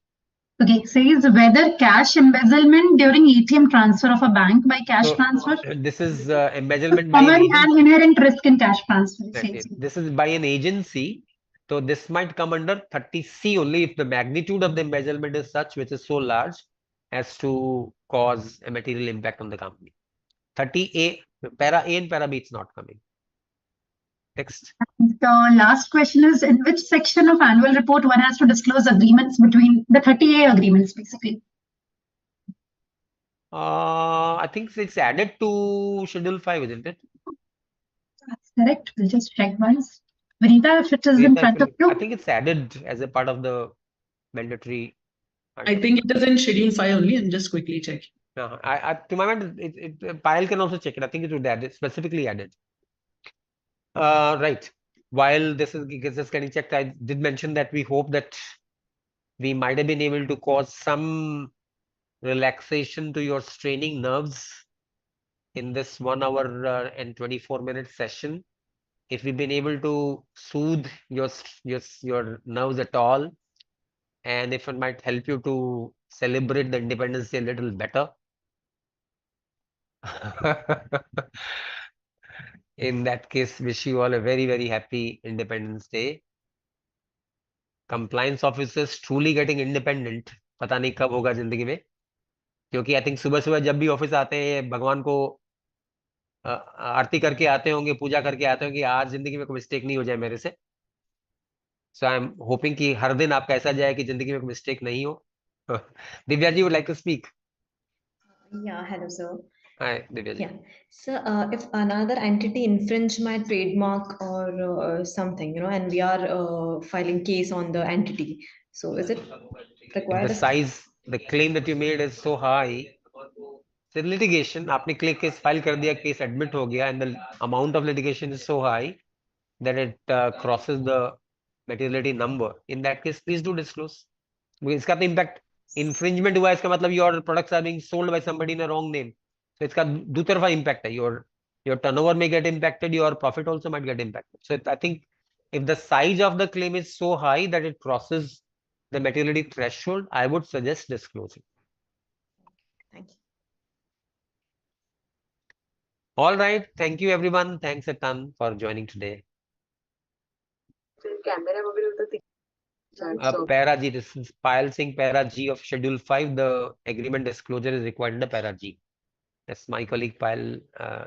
Okay, says whether cash embezzlement during ATM transfer of a bank by cash transfer. This is embezzlement by an inherent risk in cash transfer. This is by an agency. So this might come under 30C only if the magnitude of the embezzlement is such which is so large as to cause a material impact on the company. 30A, para A and para B, it's not coming. Next. The last question is, in which section of annual report one has to disclose agreements between the 30A agreements, basically? I think it's added to Schedule 5, isn't it? That's correct. We'll just check once. Vinita, if it is in front of you. I think it's added as a part of the mandatory. I think it is in Schedule 5 only. I'm just quickly checking. To my mind, Payal can also check it. I think it would add it, specifically added. Right. While this is getting checked, I did mention that we hope that we might have been able to cause some relaxation to your straining nerves in this 1 hour and 24-minute session. If we've been able to soothe your nerves at all, and if it might help you to celebrate the Independence Day a little better. In that case, wish you all a very, very happy Independence Day. Compliance officers truly getting independent. पता नहीं कब होगा जिंदगी में, क्योंकि I think सुबह सुबह जब भी ऑफिस आते हैं भगवान को आरती करके आते होंगे, पूजा करके आते होंगे कि आज जिंदगी में कोई मिस्टेक नहीं हो जाए मेरे से. So I'm hoping कि हर दिन आपका ऐसा जाए कि जिंदगी में कोई मिस्टेक नहीं हो. Divya ji would like to speak. Yeah, hello sir. Hi, Divya ji. Yeah, so if another entity infringe my trademark or something, and we are filing case on the entity, so is it required? If the size, the claim that you made is so high, the litigation, आपने case file कर दिया, case admit हो गया, and the amount of litigation is so high that it crosses the materiality number. In that case, please do disclose. Because इसका तो impact infringement हुआ, इसका मतलब your products are being sold by somebody in a wrong name. So इसका दूतरफा impact है. Your turnover may get impacted, your profit also might get impacted. So I think if the size of the claim is so high that it crosses the materiality threshold, I would suggest disclosing. Thank you. All right. Thank you, everyone. Thanks a ton for joining today. Para G, this is Payal Singh, Para G of Schedule 5. The agreement disclosure is required under Para G. That's my colleague Payal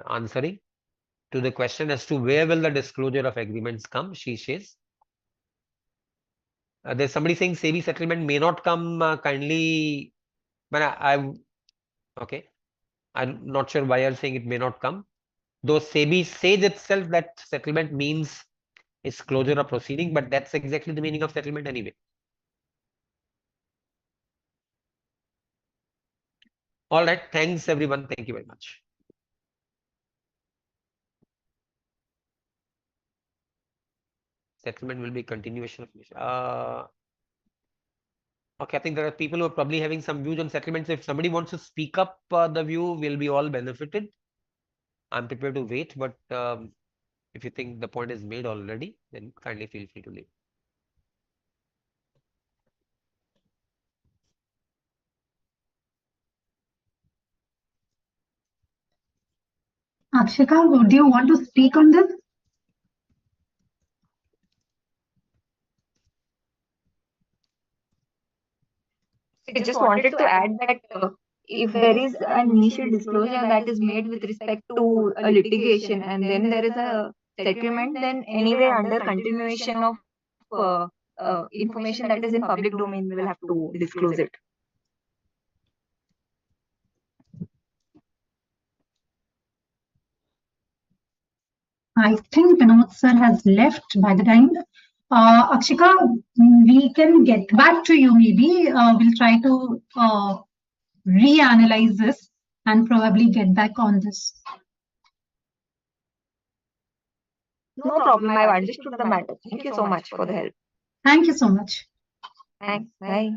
answering to the question as to where will the disclosure of agreements come. She says. There's somebody saying SEBI settlement may not come kindly. But okay. I'm not sure why you're saying it may not come. Though SEBI says itself that settlement means is closure of proceeding, but that's exactly the meaning of settlement anyway. All right, thanks everyone. Thank you very much. Settlement will be continuation of okay, I think there are people who are probably having some views on settlements. If somebody wants to speak up the view, we'll be all benefited. I'm prepared to wait, but if you think the point is made already, then kindly feel free to leave. Akshika, would you want to speak on this? I just wanted to add that if there is an initial disclosure that is made with respect to a litigation and then there is a settlement, then anyway under continuation of information that is in public domain, we will have to disclose it. I think Vinod sir has left by the time. Akshika, we can get back to you maybe. We'll try to reanalyze this and probably get back on this. No problem. I've understood the matter. Thank you so much for the help. Thank you so much. Thanks. Bye.